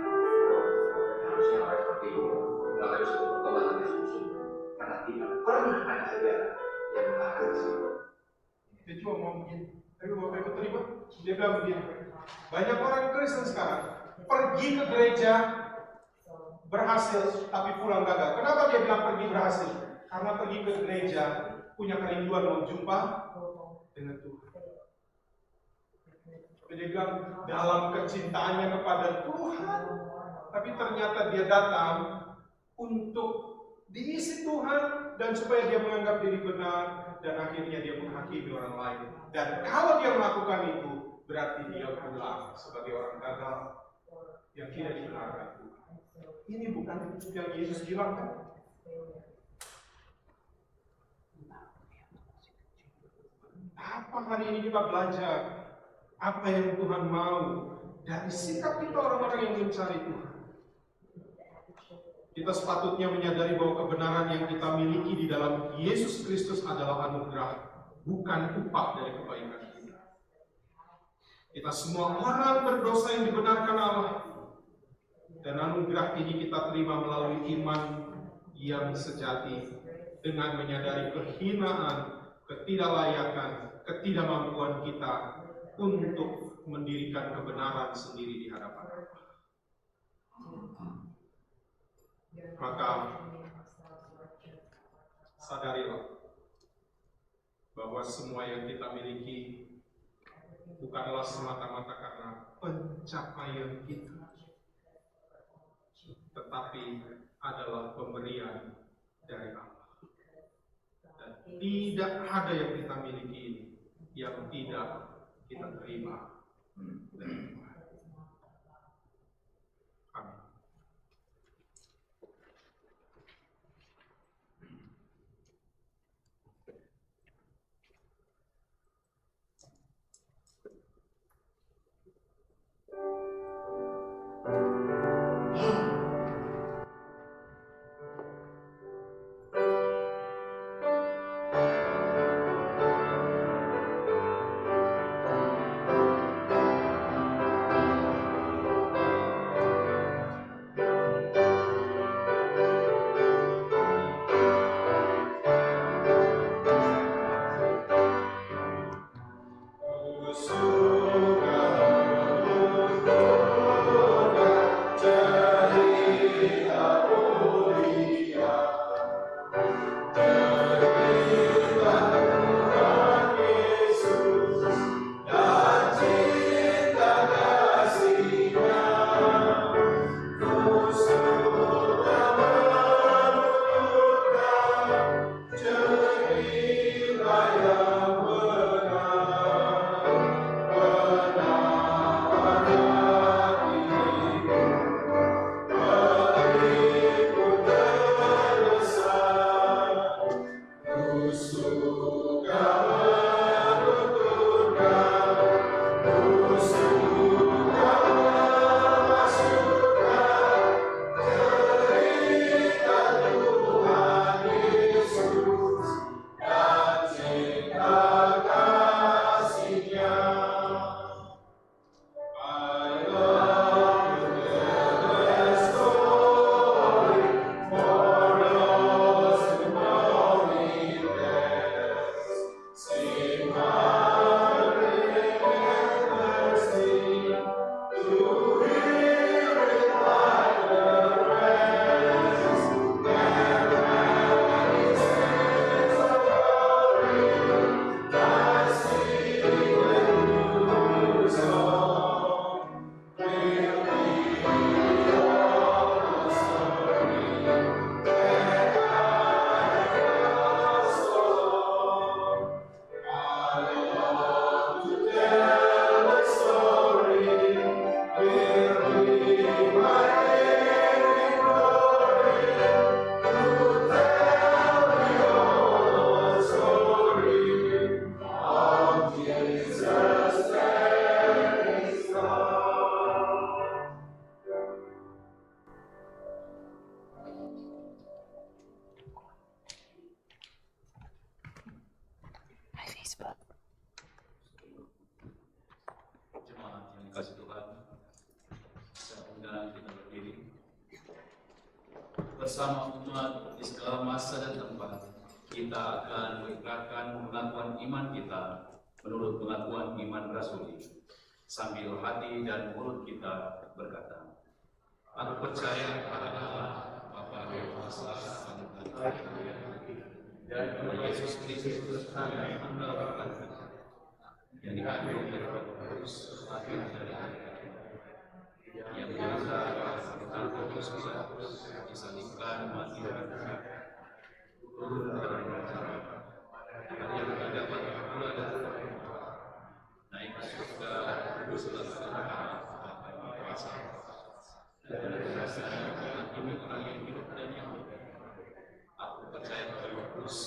Dan harusnya orang seperti itu mengalami suatu pertobatan yang sungguh, karena tidak pernah ada ajaran yang mengarah ke situ. dia cuma ngomong begini. Tapi Bapak Ibu terima, dia bilang begini. Banyak orang Kristen sekarang pergi ke gereja berhasil tapi pulang gagal. Kenapa dia bilang pergi berhasil? Karena pergi ke gereja punya kerinduan mau jumpa dengan Tuhan. Dia bilang dalam kecintaannya kepada Tuhan, tapi ternyata dia datang untuk diisi Tuhan dan supaya dia menganggap diri benar dan akhirnya dia menghakimi orang lain. Dan kalau dia melakukan itu, berarti dia pulang sebagai orang gagal yang tidak dibenarkan Tuhan. Ini bukan yang Yesus bilang kan? Apa hari ini kita belajar? Apa yang Tuhan mau dari sikap kita orang-orang yang mencari Tuhan? Kita sepatutnya menyadari bahwa kebenaran yang kita miliki di dalam Yesus Kristus adalah anugerah, bukan upah dari kebaikan kita. Kita semua orang berdosa yang dibenarkan Allah. Dan anugerah ini kita terima melalui iman yang sejati dengan menyadari kehinaan, ketidaklayakan, ketidakmampuan kita untuk mendirikan kebenaran sendiri di hadapan Allah. Maka sadarilah bahwa semua yang kita miliki bukanlah semata-mata karena pencapaian kita, tetapi adalah pemberian dari Allah. Dan tidak ada yang kita miliki yang tidak kita terima dari Tuhan. Amin. bersama umat di segala masa dan tempat, kita akan mengikrarkan pengakuan iman kita menurut pengakuan iman rasuli, sambil hati dan mulut kita berkata, aku percaya kepada Allah, Bapa yang Maha Esa, dan kepada Yesus Kristus, Anak yang tunggal Bapa, yang dikandung dari Roh Kudus, lahir dari yang biasa tanpa Kristus, disalibkan, mati dan turun dari yang tidak pada pula dan naik ke surga, kudus Bapa yang kuasa, dan berasa ini orang yang hidup dan yang mati. Aku percaya kepada Roh Kudus,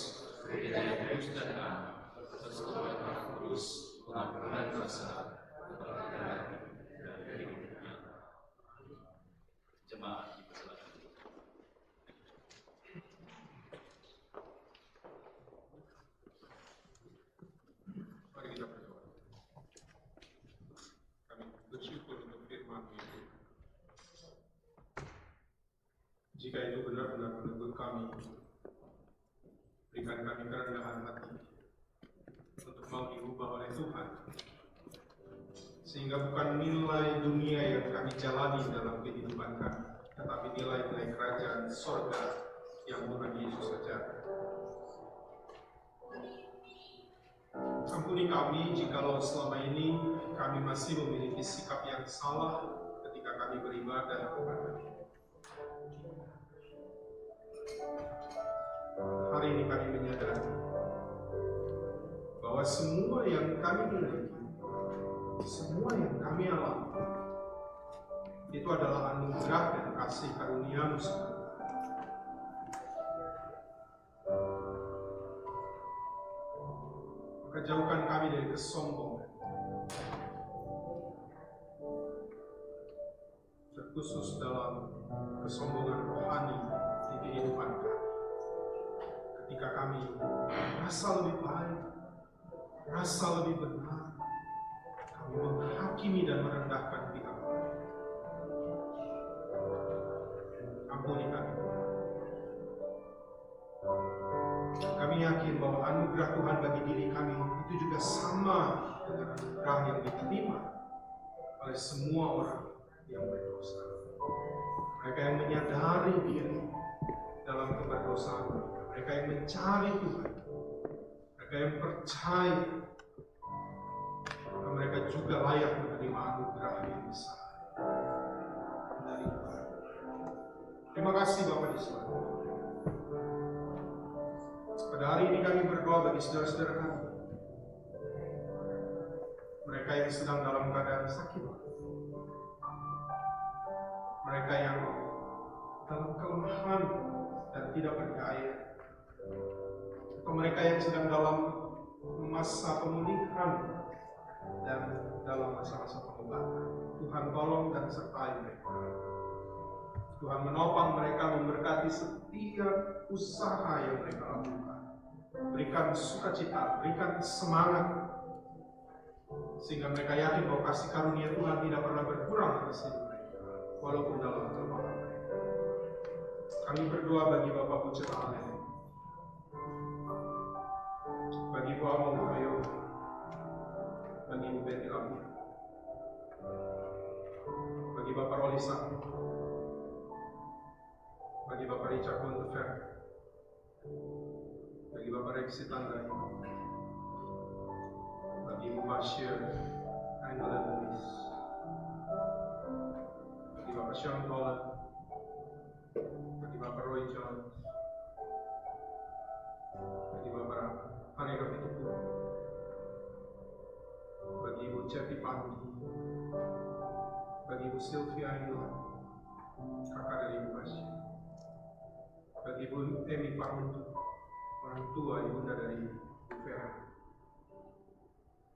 Gereja yang kudus dan aman, persekutuan Roh Kudus, pengampunan dosa, kebenaran dan kehidupan. Jemaat dipersilakan. Mari kita berdoa. Kami bersyukur untuk firman itu. Jika itu benar-benar menegur kami, berikan kami kerendahan hati untuk mau diubah oleh Tuhan, sehingga bukan nilai dunia yang kami jalani dalam kehidupan kami, tetapi nilai-nilai kerajaan sorga yang Tuhan Yesus ajarkan. Ampuni kami jikalau selama ini kami masih memiliki sikap yang salah ketika kami beribadah kepada-Mu. Hari ini kami menyadari bahwa semua yang kami miliki, semua yang kami alami, itu adalah anugerah dan kasih karunia-Mu semata. Maka jauhkan kami dari kesombongan, terkhusus dalam kesombongan rohani di kehidupan kami. Ketika kami merasa lebih baik, merasa lebih benar, kami menghakimi dan merendahkan pihak lain. Ampuni kami. Kami yakin bahwa anugerah Tuhan bagi diri kami itu juga sama dengan anugerah yang diterima oleh semua orang yang berdosa. Mereka yang menyadari diri dalam keberdosaan mereka, mereka yang mencari Tuhan, mereka yang percaya bahwa mereka juga layak menerima anugerah yang besar dari Tuhan. Terima kasih Bapa di surga. Pada hari ini kami berdoa bagi saudara-saudara kami, mereka yang sedang dalam keadaan sakit, mereka yang dalam kelemahan dan tidak berdaya, atau mereka yang sedang dalam masa pemulihan dan dalam masa-masa pengobatan. Tuhan tolong dan sertai mereka. Tuhan menopang mereka, memberkati setiap usaha yang mereka lakukan. Berikan sukacita, berikan semangat, sehingga mereka yakin bahwa kasih karunia Tuhan tidak pernah berkurang atas hidup mereka, walaupun dalam kelemahan mereka. Kami berdoa bagi Bapak Pucet Allen, bagi Bu Among Ayo, bagi Bu Betty Lamia, bagi Bapak Roli Sakti, bagi Bapak Richard Montefer, bagi Bapak Rexi Tandai, bagi Ibu Bashir, Angela Lewis, bagi Bapak Sean Holland, bagi Bapak Roy Jones, bagi Bapak Hari Kapituku, bagi Ibu Cepi Pandi, bagi Ibu Sylvia Ila, kakak dari Ibu Bashir, bagi Ibu Emi Paruntu, orang tua ibunda dari Ibu Vera,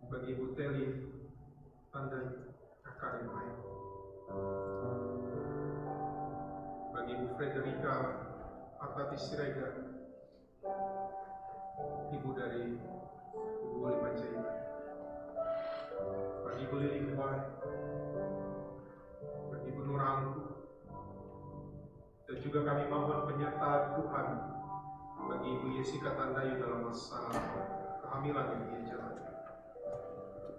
bagi Ibu Teli Tandai, kakak dari Maya, bagi Ibu Frederica Artati Siregar, ibu dari Ibu Woli Panjaitan, bagi Ibu Lili Kuai, bagi Ibu Nurangku, dan juga kami mohon penyertaan penyertaan Tuhan bagi Ibu Jessica Tandayu dalam masa kehamilan yang ia jalani.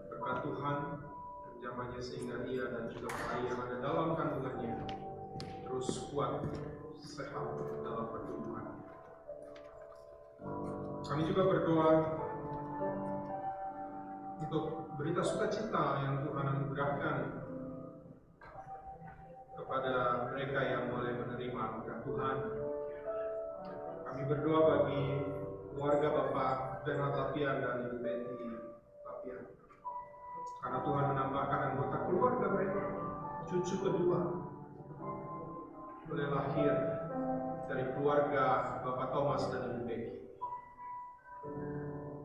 Berkat Tuhan, jamanya sehingga ia dan juga bayi yang ada dalam kandungannya terus kuat, sehat dalam pertumbuhan. Kami juga berdoa untuk berita sukacita yang Tuhan anugerahkan kepada mereka yang boleh menerima anugerah Tuhan. Kami berdoa bagi keluarga Bapak Bernard Lapian dan Ibu Betty Lapian, karena Tuhan menambahkan anggota keluarga mereka, cucu kedua boleh lahir dari keluarga Bapak Thomas dan Ibu Becky.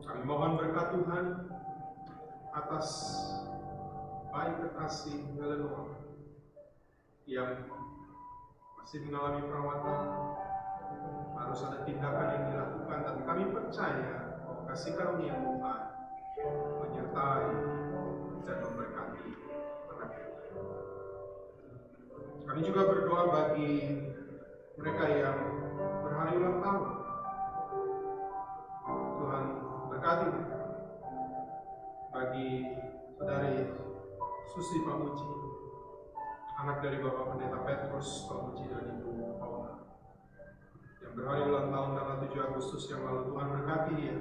Kami mohon berkat Tuhan atas bayi kekasih Eleanor yang masih mengalami perawatan. Harus ada tindakan yang dilakukan, tapi kami percaya bahwa kasih karunia Tuhan menyertai dan memberkati anak kita. Kami juga berdoa bagi mereka yang berhari ulang tahun. Tuhan berkati mereka. Bagi saudari Susi Pamuji, anak dari Bapak Pendeta Petrus Pamuji dan Ibu Paula, yang berhari ulang tahun tanggal 7 Agustus yang lalu. Tuhan berkati dia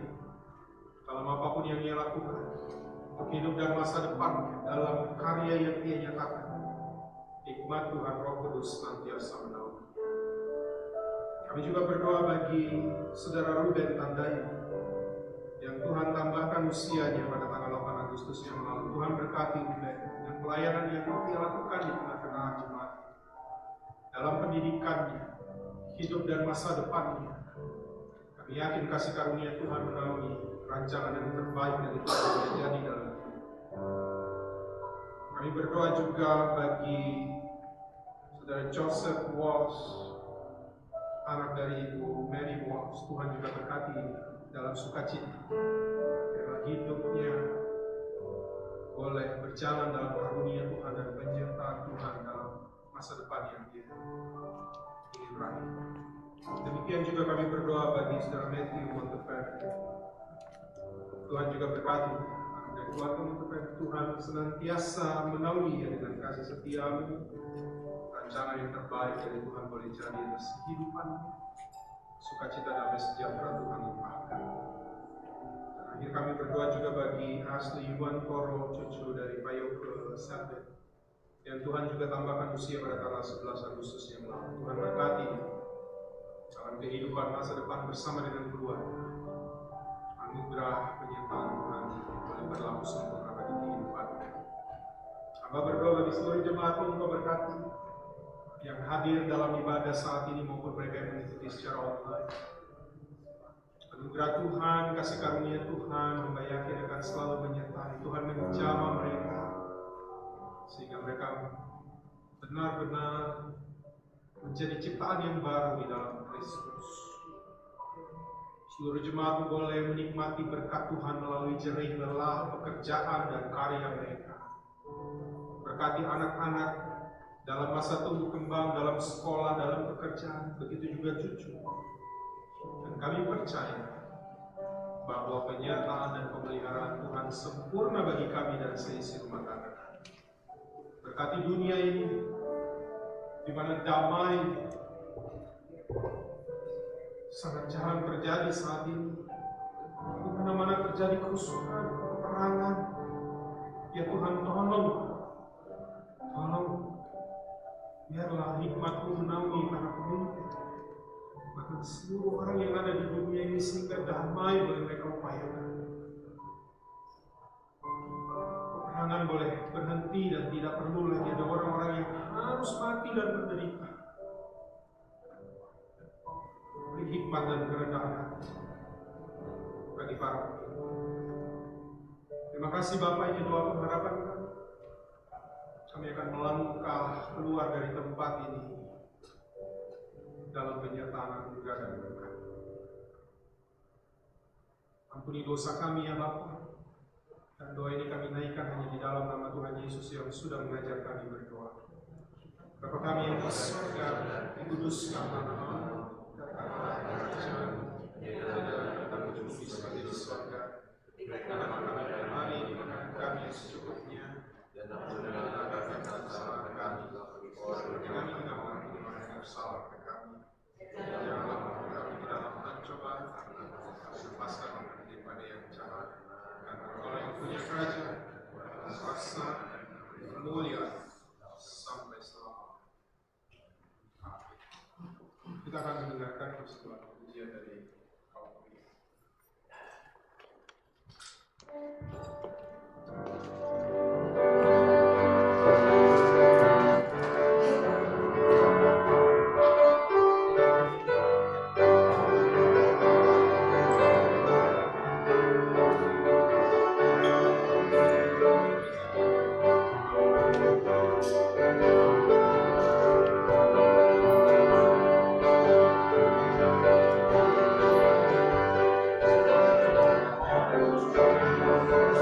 dalam apapun yang ia lakukan, untuk hidup dan masa depan dalam karya yang ia nyatakan. Hikmat Tuhan Roh Kudus senantiasa menaungi. Kami juga berdoa bagi saudara Ruben Tandayu yang Tuhan tambahkan usianya pada tanggal 8 Agustus yang lalu. Tuhan berkati Ruben dengan pelayanan yang ia lakukan di tengah-tengah jemaat, dalam pendidikannya, hidup dan masa depannya. Kami yakin kasih karunia Tuhan menaungi rancangan yang terbaik dari Tuhan yang terjadi dalam hidup. Kami berdoa juga bagi saudara Joseph Walsh, anak dari Ibu Mary Walsh. Tuhan juga berkati dalam sukacita, karena hidupnya boleh berjalan dalam karunia Tuhan dan penyertaan Tuhan dalam masa depan yang dia ingin raih. Demikian juga kami berdoa bagi saudara Matthew Montefiore. Tuhan juga berkati dan keluarga Montefiore. Tuhan senantiasa menaungi dengan kasih setia-Mu. Rancangan yang terbaik dari Tuhan boleh jadi atas kehidupannya. Sukacita damai sejahtera Tuhan limpahkan. Dan akhir kami berdoa juga bagi Asli Iwan Koro, cucu dari Payoke Sabet, yang Tuhan juga tambahkan usia pada tanggal 11 Agustus yang lalu. Tuhan berkati dalam kehidupan masa depan bersama dengan keluarga. Anugerah penyertaan Tuhan yang boleh berlaku sempurna bagi kehidupannya. Hamba berdoa bagi seluruh jemaat Engkau berkati yang hadir dalam ibadah saat ini maupun mereka yang mengikuti secara online. Anugerah Tuhan, kasih karunia Tuhan, hamba yakin akan selalu menyertai. Tuhan menjamah mereka sehingga mereka benar-benar menjadi ciptaan yang baru di dalam Kristus. Seluruh jemaat boleh menikmati berkat Tuhan melalui jerih lelah pekerjaan dan karya mereka. Berkati anak-anak dalam masa tumbuh kembang, dalam sekolah, dalam pekerjaan, begitu juga cucu. Dan kami percaya bahwa penyertaan dan pemeliharaan Tuhan sempurna bagi kami dan seisi rumah tangga. Berkati dunia ini, di mana damai sangat jarang terjadi saat ini. Di mana-mana terjadi kerusuhan, peperangan. Ya Tuhan, tolong. Biarlah hikmat-Mu menaungi para pemimpin, bahkan seluruh orang yang ada di dunia ini, sehingga damai boleh mereka upayakan. Peperangan boleh berhenti dan tidak perlu lagi ada orang-orang yang harus mati dan menderita. Beri hikmat dan kerendahan hati bagi para pemimpin. Terima kasih Bapak, ini doa pengharapan kami. Kami akan melangkah keluar dari tempat ini dalam penyertaan anugerah dan berkat. Ampuni dosa kami ya Bapa, dan doa ini kami naikkan hanya di dalam nama Tuhan Yesus yang sudah mengajar kami berdoa. Bapa kami yang di surga, dikuduskan nama-Mu, di surga, berikan kami hari di makan kami yang secukupnya, dan ampunilah kesalahan kami, seperti kami tidak mengampuni orang yang bersalah kepada kami. Janganlah membawa kami ke dalam pencobaan, lepaskan kami daripada yang jahat, karena Engkau yang punya kerajaan, kuasa, kemuliaan sampai selamanya. Amin. Kita akan mendengarkan sebuah pujian dari kaum murid. Thank you.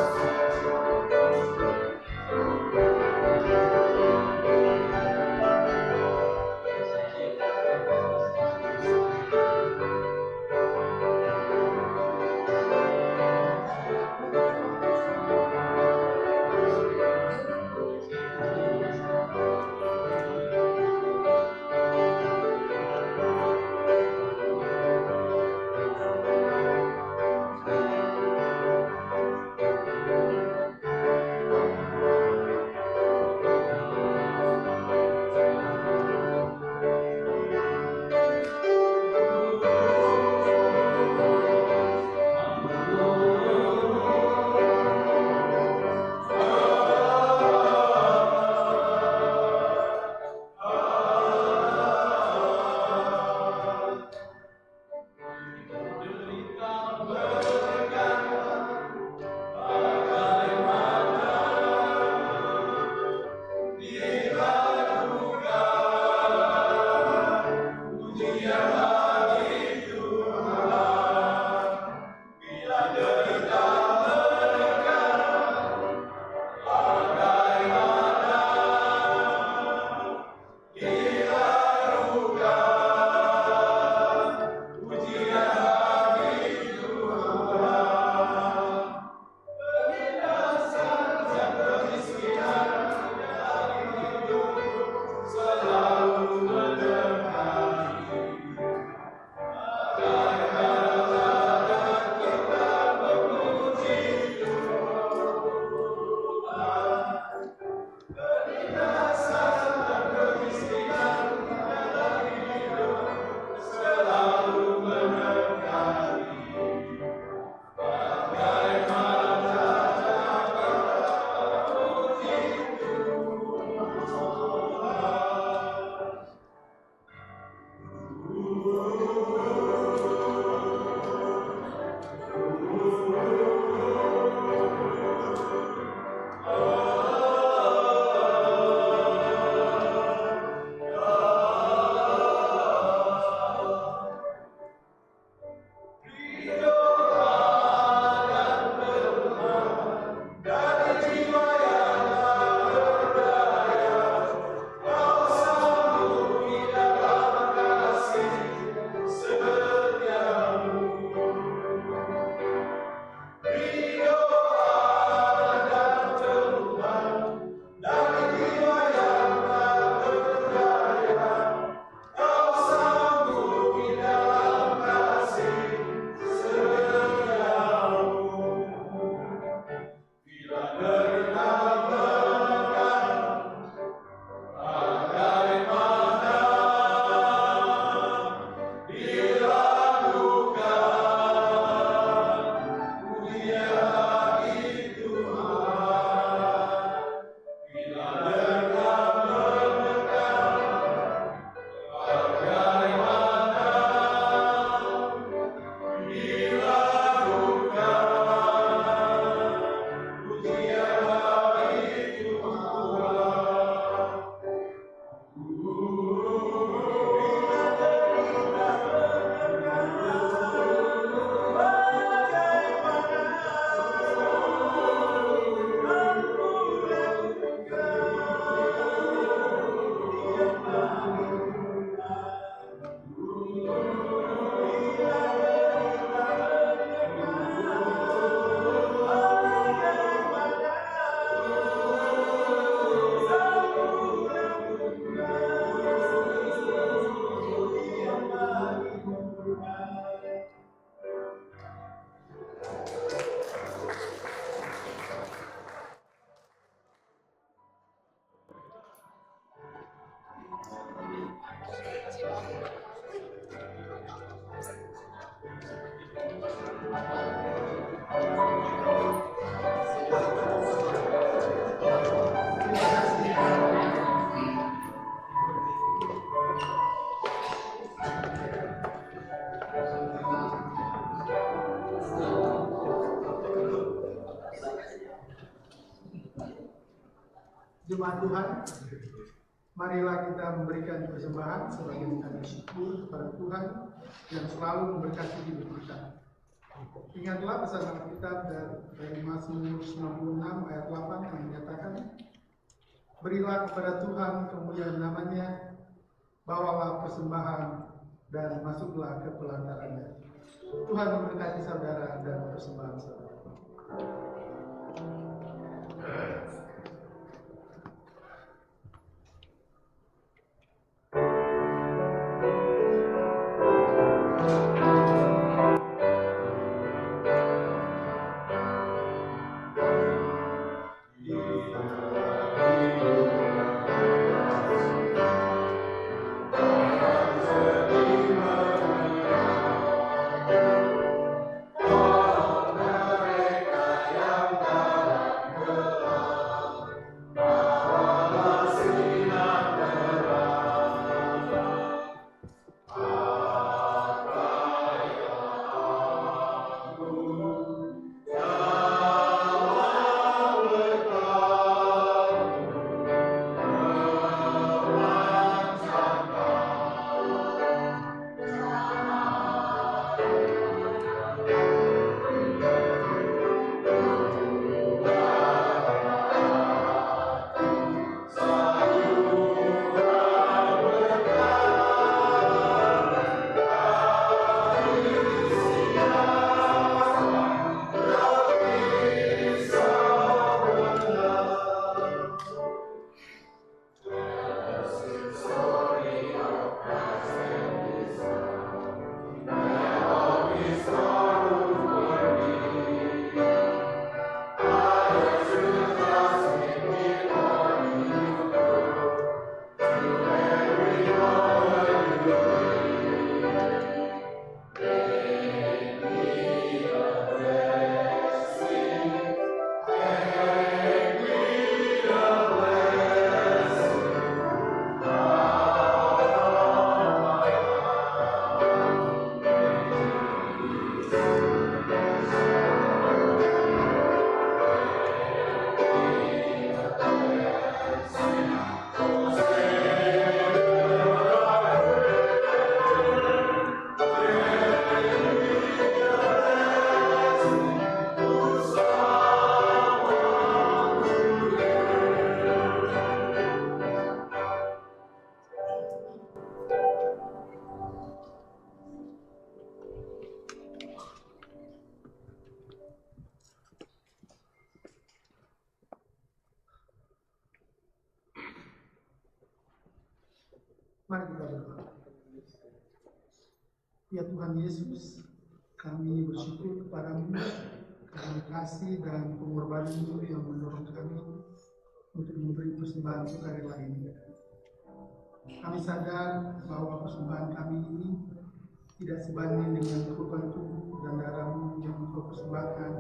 jemaat Tuhan, marilah kita memberikan persembahan sebagai tanda syukur kepada Tuhan yang selalu memberkati hidup kita. Ingatlah pesan Alkitab dari Mazmur 96 ayat 8 yang menyatakan, berilah kepada Tuhan kemuliaan namanya, bawalah persembahan dan masuklah ke pelantarannya. Tuhan memberkati saudara dan persembahan saudara. Mari kita berdoa. Ya Tuhan Yesus, kami bersyukur kepadamu karena kasih dan pengorbanan-Mu yang mendorong kami untuk memberi persembahan sukarela ini. Kami sadar bahwa persembahan kami ini tidak sebanding dengan korban tubuh dan darah-Mu yang Engkau persembahkan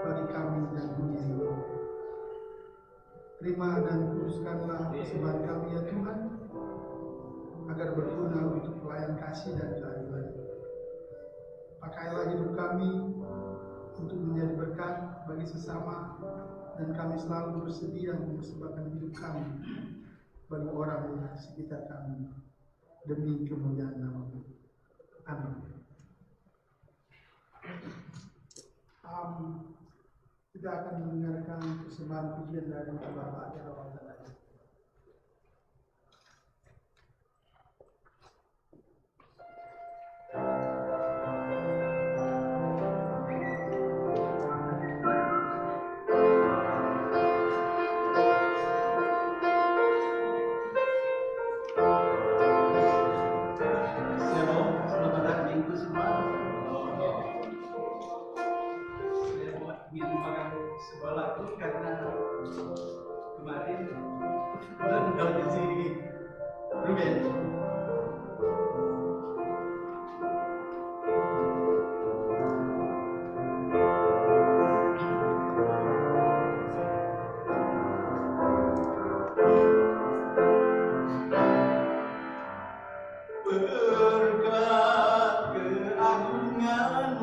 bagi kami dan dunia ini. Terima dan kuduskanlah persembahan kami ya Tuhan, agar berguna untuk pelayan kasih dan keadilan. Pakailah hidup kami untuk menjadi berkat bagi sesama, dan kami selalu bersedia mempersembahkan hidup kami bagi orang di sekitar kami demi kemuliaan nama-Mu. Amin. Kita akan mendengarkan persembahan pujian dari Bapak Herawat Tadi. Sekolah itu karena kemarin udah si Ruben. Berkat kemuliaan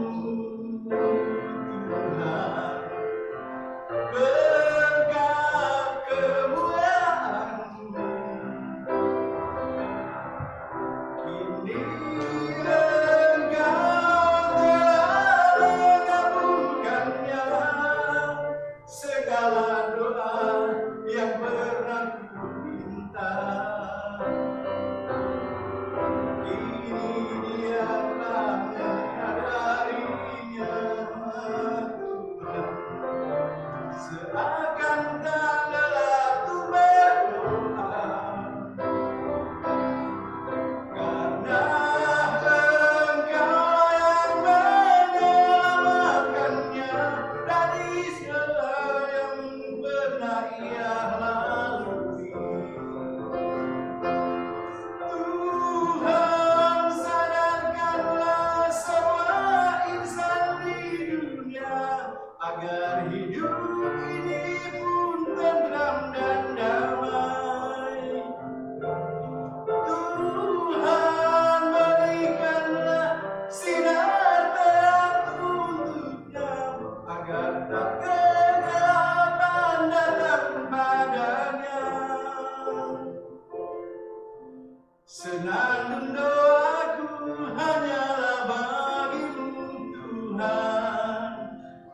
Senandung doaku hanyalah bagimu Tuhan.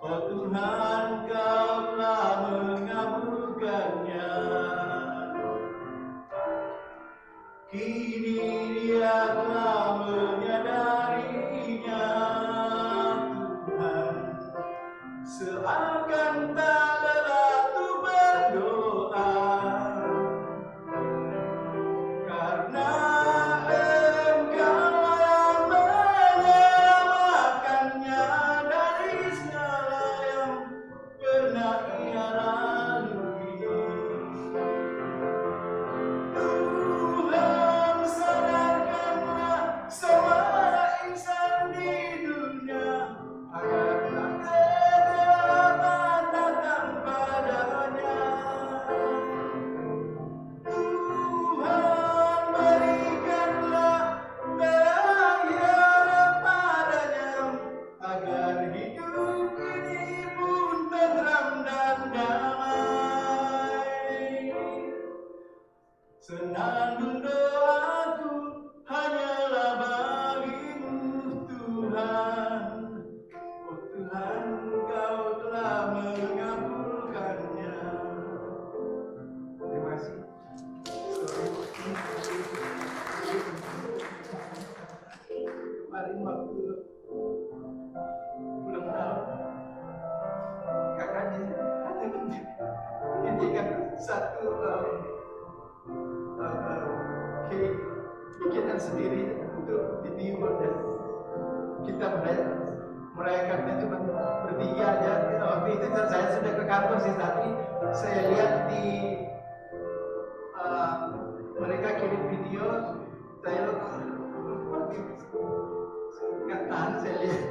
Oh Tuhan, Kau telah mengabulkannya. Kini dia telah menyadarinya Tuhan. Seakan tak lelah tu berdoa, karena Engkau yang menyelamatkannya dari segala yang pernah ia lalui. Tuhan, sadarkanlah semua insan di dunia agar tak kegelapan datang padanya. Tuhan, berikanlah terang yang padanya agar hidup ini pun tenteram dan damai. Senandung doaku hanyalah bagimu Tuhan. Oh Tuhan, Kau telah mengabulkannya. Terima kasih. Kemarin waktu ulang tahun, kakaknya menyajikan satu cake bikinan sendiri untuk ditimpa, dan kita merayakannya cuma bertiga aja. Waktu itu saya sudah ke kantor sih, tapi saya lihat di mereka kirim video, saya nggak tahan, saya lihat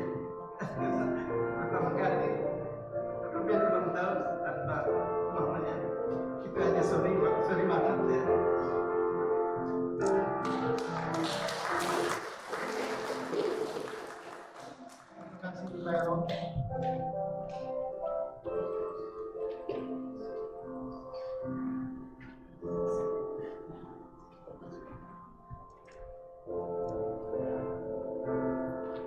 pertama kali Ruben belum tahu tanpa mamanya. Kita hanya sorry banget ya. Terima kasih Leo.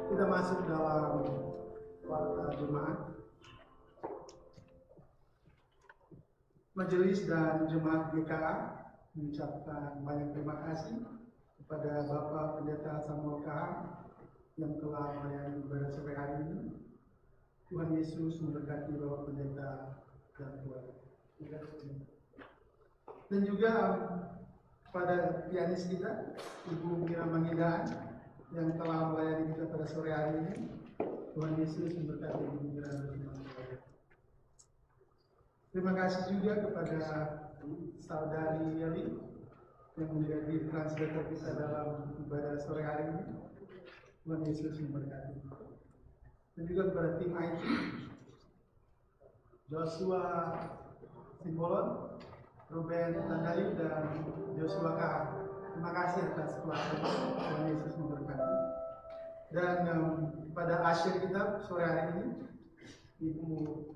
Kita masuk dalam warta jemaat. Majelis dan jemaat GKA mengucapkan banyak terima kasih kepada Bapak Pendeta Samuel Kahang yang telah melayani ibadah sore hari ini. Tuhan Yesus memberkati Bapak Pendeta dan keluarga. Dan juga kepada pianis kita, Ibu Mira Mangindaan, yang telah melayani kita pada sore hari ini. Tuhan Yesus memberkati Ibu Mira dan keluarga. Terima kasih juga kepada Saudari Yeli yang menjadi translator kita dalam ibadah sore hari ini. Tuhan Yesus memberkati. Dan juga kepada tim IT, Joshua Simbolon, Ruben Tandayu, dan Joshua Kahang. Terima kasih atas kuasanya. Tuhan Yesus memberkati. Dan pada asyir kita sore hari ini, Ibu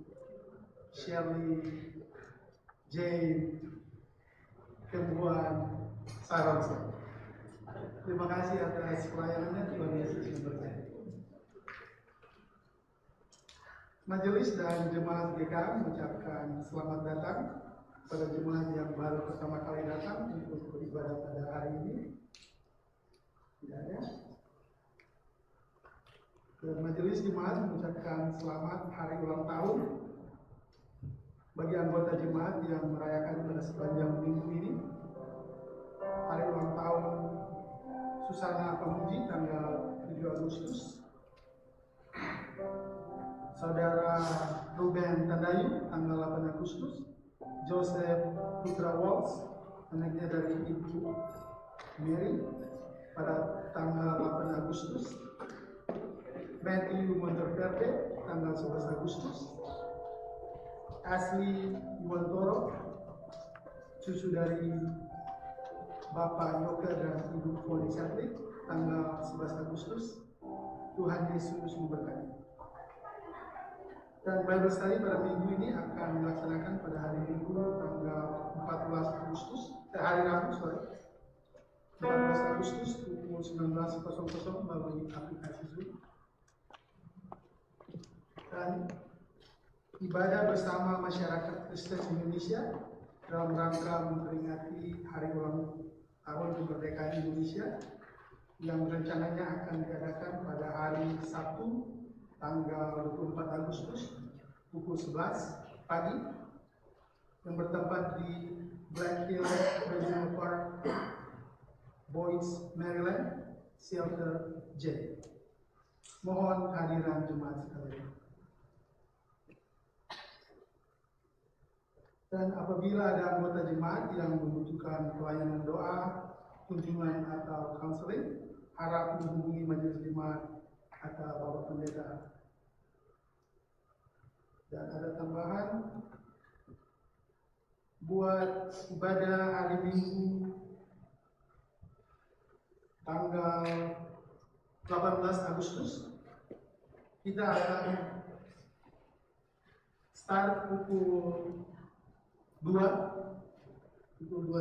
Shirley J. Kembuan Saronso. Terima kasih atas pelayanannya. Tuhan Yesus memberkati. Majelis dan jemaat GKA mengucapkan selamat datang pada jemaat yang baru pertama kali datang untuk beribadah pada hari ini. Tidak ada. Dan majelis jemaat mengucapkan selamat hari ulang tahun bagi anggota jemaat yang merayakan pada sepanjang minggu ini. Hari ulang tahun Susana Pemuji tanggal 7 Agustus, Saudara Ruben Tandayu tanggal 8 Agustus, Joseph Putra Walsh, anaknya dari Ibu Mary, pada tanggal 8 Agustus, Matthew Monteverde tanggal 11 Agustus, Asli Iwantoro, cucu dari Bapak Yoga dan Ibu Foli Satri, tanggal 11 Agustus. Tuhan Yesus memberkati. Dan Bible Study pada minggu ini akan dilaksanakan pada hari Minggu tanggal 14 Agustus, hari Rabu, 14 Agustus pukul 19.00 melalui aplikasi Zoom. Dan ibadah bersama masyarakat Kristen Indonesia dalam rangka memperingati Hari Ulang Tahun Kemerdekaan Indonesia yang rencananya akan diadakan pada hari Sabtu tanggal 24 Agustus pukul 11 pagi yang bertempat di Black Hill Regional Park, Boyce, Maryland, Shelter J. Mohon hadiran jemaat sekalian. Dan apabila ada anggota jemaat yang membutuhkan pelayanan doa, kunjungan atau counseling, harap menghubungi majelis jemaat atau Bapak Pendeta. Dan ada tambahan, buat ibadah hari Minggu tanggal 18 Agustus, kita akan start pukul 2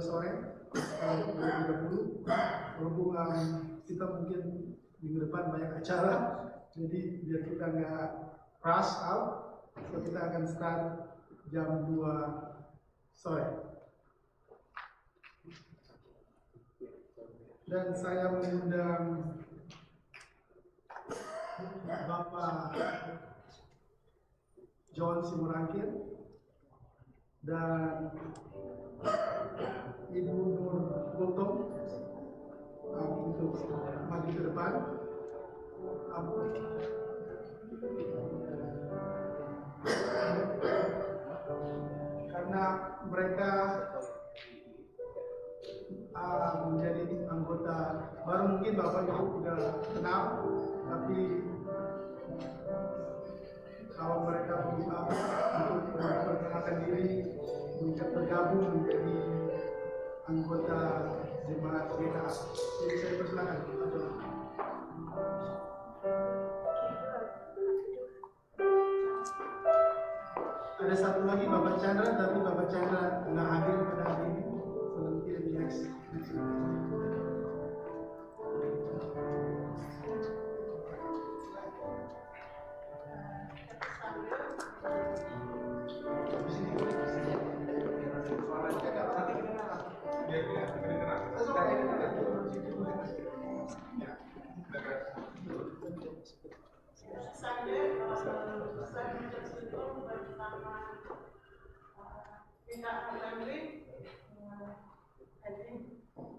sore, pukul 2.30. Berhubung kita mungkin minggu depan banyak acara, jadi biar kita nggak rush out, so kita akan start jam 2 sore. Dan saya mengundang Bapak John Simorangkir dan Ibu Nur Gultom untuk maju ke depan. Karena mereka menjadi anggota baru, mungkin Bapak Ibu sudah kenal, tapi kalau mereka berusaha untuk memperkenalkan diri, untuk bergabung menjadi anggota jemaat kita. Jadi saya persilakan. Ada satu lagi Bapak Chandra, tapi Bapak Chandra nggak hadir pada hari ini. So nanti di next.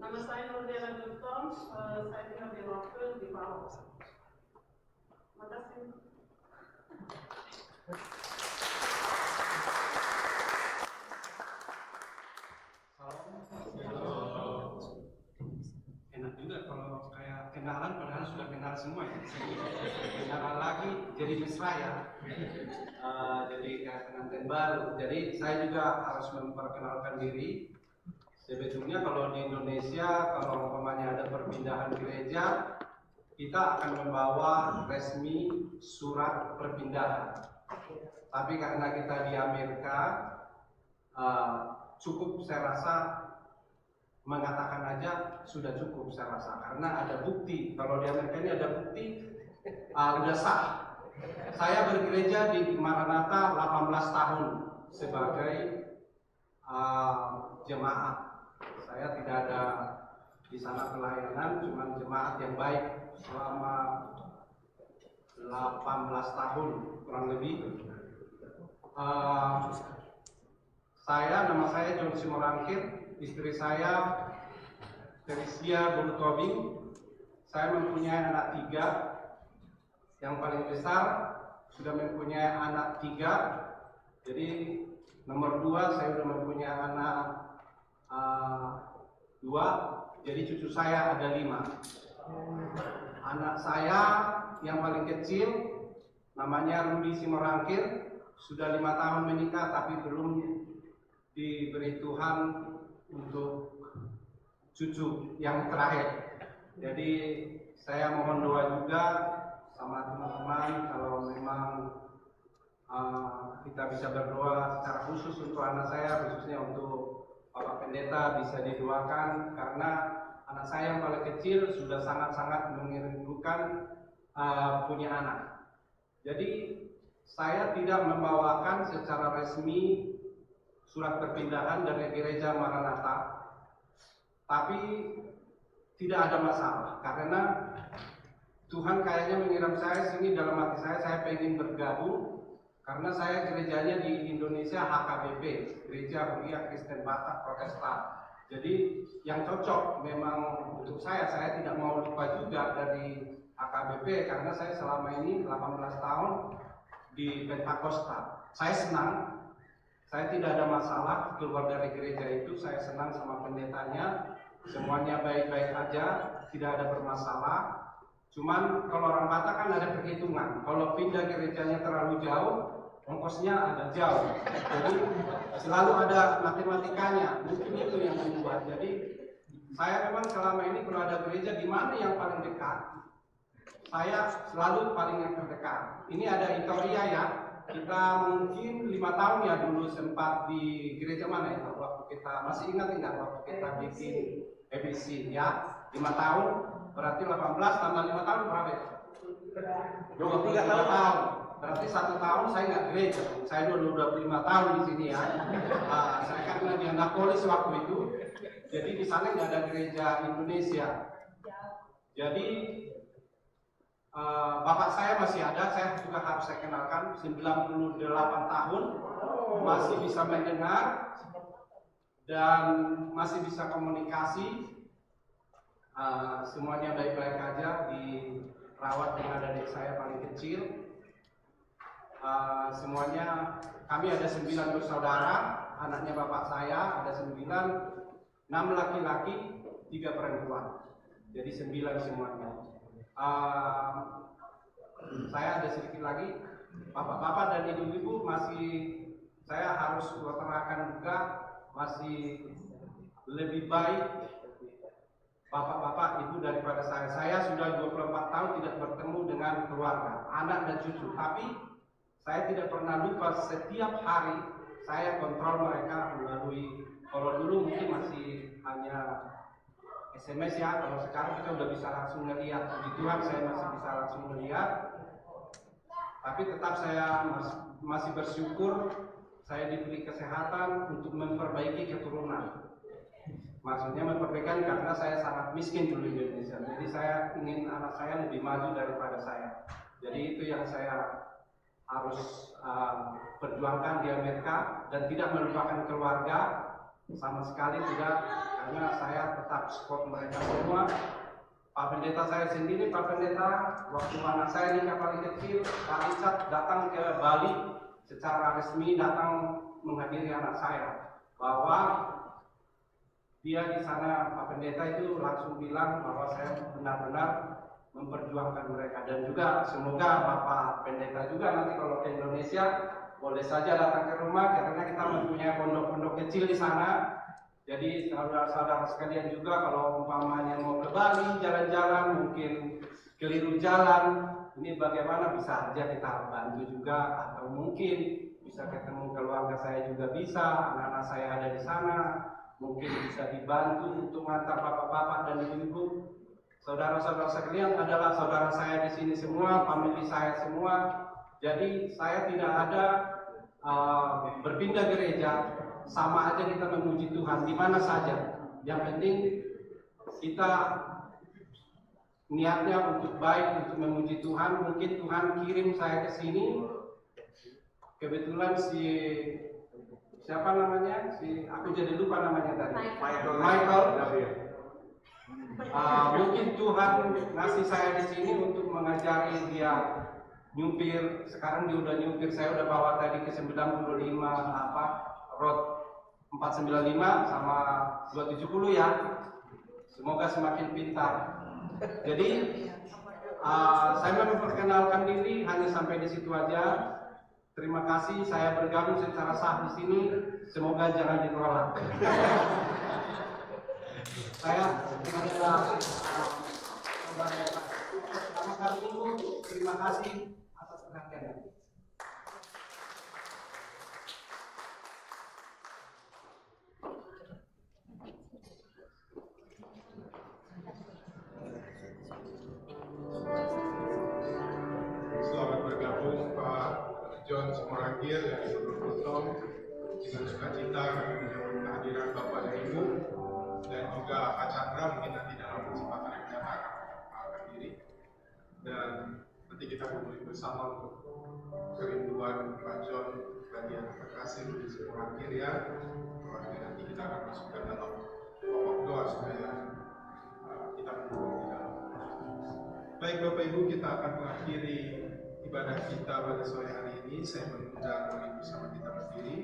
Nama saya Nurdela Gultom, saya tinggal di Rockville di Bawah. Terima kasih. Enak juga kalau kayak kenalan padahal sudah kenal semua ya. Kenalan lagi jadi mesra ya. Jadi kayak pengantin baru. Jadi saya juga harus memperkenalkan diri. Sebetulnya kalau di Indonesia, kalau umpamanya ada perpindahan gereja, kita akan membawa resmi surat perpindahan. Tapi karena kita di Amerika, cukup saya rasa mengatakan aja sudah cukup saya rasa, karena ada bukti. Kalau di Amerika ini ada bukti, udah sah. Saya bergereja di Maranatha 18 tahun sebagai jemaat. Saya tidak ada di sana pelayanan, cuma jemaat yang baik selama 18 tahun kurang lebih. Nama saya John Simorangkir, istri saya Teresia Bulutobing. Saya mempunyai anak 3, yang paling besar sudah mempunyai anak 3. Jadi nomor 2 saya sudah mempunyai anak 2, jadi cucu saya ada 5. Anak saya yang paling kecil namanya Rudi Simorangkir, sudah 5 tahun menikah tapi belum diberi Tuhan untuk cucu yang terakhir. Jadi saya mohon doa juga sama teman-teman, kalau memang kita bisa berdoa secara khusus untuk anak saya, khususnya untuk Bapak Pendeta bisa didoakan, karena Anak saya yang paling kecil sudah sangat-sangat merindukan punya anak. Jadi saya tidak membawakan secara resmi surat perpindahan dari gereja Maranatha, tapi tidak ada masalah karena Tuhan kayaknya mengirim saya sini dalam hati saya pengen bergabung karena saya gerejanya di Indonesia HKBP, Gereja Huria Kristen Batak Protestan. Jadi yang cocok memang untuk saya tidak mau lupa juga dari HKBP karena saya selama ini 18 tahun di Pentakosta. Saya senang, saya tidak ada masalah keluar dari gereja itu, saya senang sama pendetanya, semuanya baik-baik aja, tidak ada bermasalah. Cuman kalau orang Batak kan ada perhitungan, kalau pindah gerejanya terlalu jauh, ongkosnya agak jauh. Jadi selalu ada matematikanya, mungkin itu yang membuat. Jadi saya memang selama ini kalau ada gereja di mana yang paling dekat, saya selalu paling yang terdekat. Ini ada Itoria ya, kita mungkin 5 tahun ya dulu sempat di gereja mana itu waktu kita masih ingat waktu kita bikin ABC ya 5 tahun. Berarti 18 tambah 5 tahun berapa itu? 23 tahun. Berarti 1 tahun saya nggak gereja. Saya dulu 25 tahun di sini ya. Saya karena di Annapolis waktu itu. Jadi di sana nggak ada gereja Indonesia. Jadi bapak saya masih ada. Saya juga harus saya kenalkan. 98 tahun masih bisa mendengar dan masih bisa komunikasi. Semuanya baik-baik aja, dirawat dengan adik saya paling kecil. Semuanya kami ada 9 bersaudara, anaknya bapak saya ada 9, 6 laki-laki, 3 perempuan, jadi 9 semuanya. Saya ada sedikit lagi, bapak-bapak dan ibu-ibu masih saya harus utarakan juga masih lebih baik bapak-bapak ibu daripada saya. Saya sudah 24 tahun tidak bertemu dengan keluarga, anak dan cucu. Tapi saya tidak pernah lupa setiap hari saya kontrol mereka melalui, kalau dulu mungkin masih hanya SMS ya, kalau sekarang kita udah bisa langsung melihat. Puji Tuhan saya masih bisa langsung melihat. Tapi tetap saya masih bersyukur saya diberi kesehatan untuk memperbaiki keturunan. Maksudnya memperbaiki karena saya sangat miskin dulu di Indonesia. Jadi saya ingin anak saya lebih maju daripada saya. Jadi itu yang saya harus perjuangkan di Amerika dan tidak melupakan keluarga sama sekali tidak, karena saya tetap support mereka semua. Pak Pendeta saya sendiri, Pak Pendeta, waktu anak saya nikah paling kecil, Pak Richard datang ke Bali secara resmi datang menghadiri anak saya bahwa dia di sana Pak Pendeta itu langsung bilang bahwa saya benar-benar memperjuangkan mereka, dan juga semoga Bapak Pendeta juga nanti kalau ke Indonesia boleh saja datang ke rumah karena kita mempunyai pondok-pondok kecil di sana. Jadi saudara-saudara sekalian juga kalau umpamanya mau ke Bali jalan-jalan mungkin keliru jalan, ini bagaimana bisa aja kita bantu juga, atau mungkin bisa ketemu keluarga saya juga bisa, anak-anak saya ada di sana. Mungkin bisa dibantu untuk mengantar bapak-bapak dan ibu-ibu. Saudara-saudara sekalian adalah saudara saya di sini semua, famili saya semua. Jadi saya tidak ada berpindah gereja, sama aja kita memuji Tuhan di mana saja. Yang penting kita niatnya untuk baik, untuk memuji Tuhan. Mungkin Tuhan kirim saya ke sini. Kebetulan siapa namanya? Aku jadi lupa namanya tadi. Michael. Mungkin Tuhan ngasih saya di sini untuk mengajari dia nyupir. Sekarang dia udah nyupir, saya udah bawa tadi ke 95 road 495 sama 270 ya. Semoga semakin pintar. Jadi saya memperkenalkan diri hanya sampai di situ aja. Terima kasih saya bergabung secara sah di sini. Semoga jangan ditolak. Saya adalah saudara kali ini. Terima kasih atas perhatiannya. berakhir dari potong dengan sukacita kami menyambut kehadiran Bapak dan Ibu dan juga Pak Chandra mungkin nanti dalam kesempatan yang datang akan diri dan nanti kita kumpul bersama untuk kerinduan Pak John bagian terkasih di sebelah kiri ya. Nanti kita akan masukkan dalam pokok doa supaya kita mendukung di dalam. Baik Bapak Ibu, kita akan mengakhiri ibadah kita pada sore hari ini. Saya mengundang Bapak Ibu sama kita berdiri.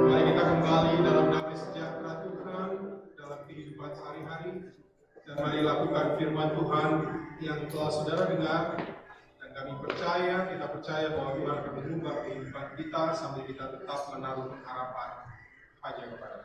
Mari kita kembali dalam damai sejahtera Tuhan dalam kehidupan sehari-hari dan mari lakukan firman Tuhan yang telah saudara dengar. Kami percaya, kita percaya bahwa Tuhan akan mengubah kehidupan kita sambil kita tetap menaruh harapan hanya kepada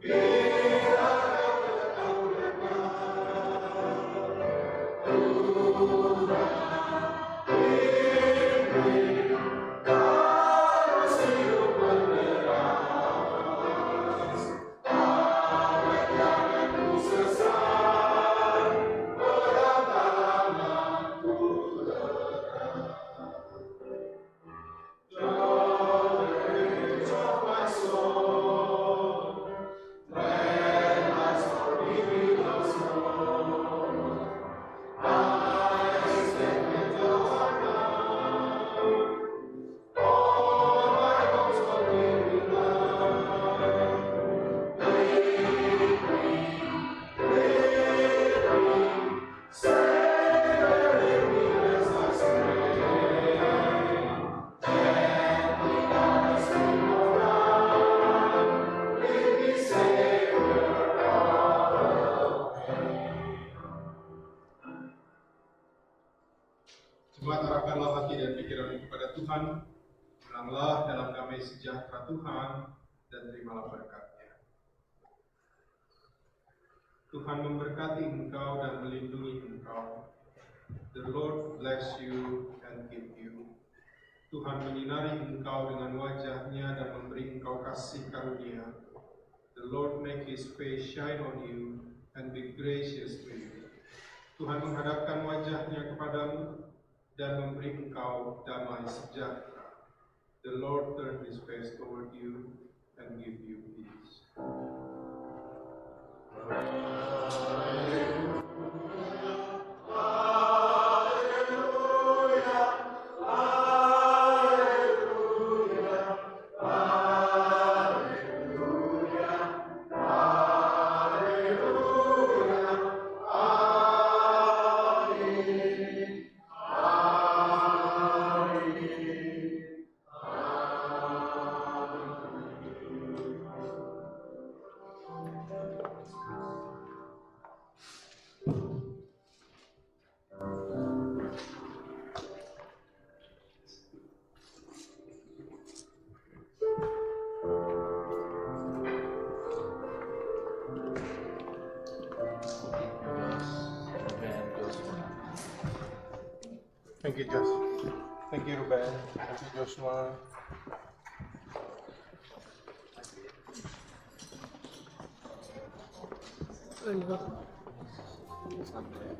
Dia. Jemaat, arahkanlah hati dan pikiran kepada Tuhan, tenanglah dalam damai sejahtera Tuhan, dan terimalah berkat-Nya. Tuhan memberkati engkau dan melindungi engkau. The Lord bless you and keep you. Tuhan menyinari engkau dengan wajah-Nya dan memberi engkau kasih karunia. The Lord make His face shine on you and be gracious to you. Tuhan menghadapkan wajah-Nya kepadamu dan memberi engkau damai sejahtera. The Lord turn His face toward you and give you peace. Thank you, Joshua. Thank you, Ruben. Thank you, Joshua. Sampai.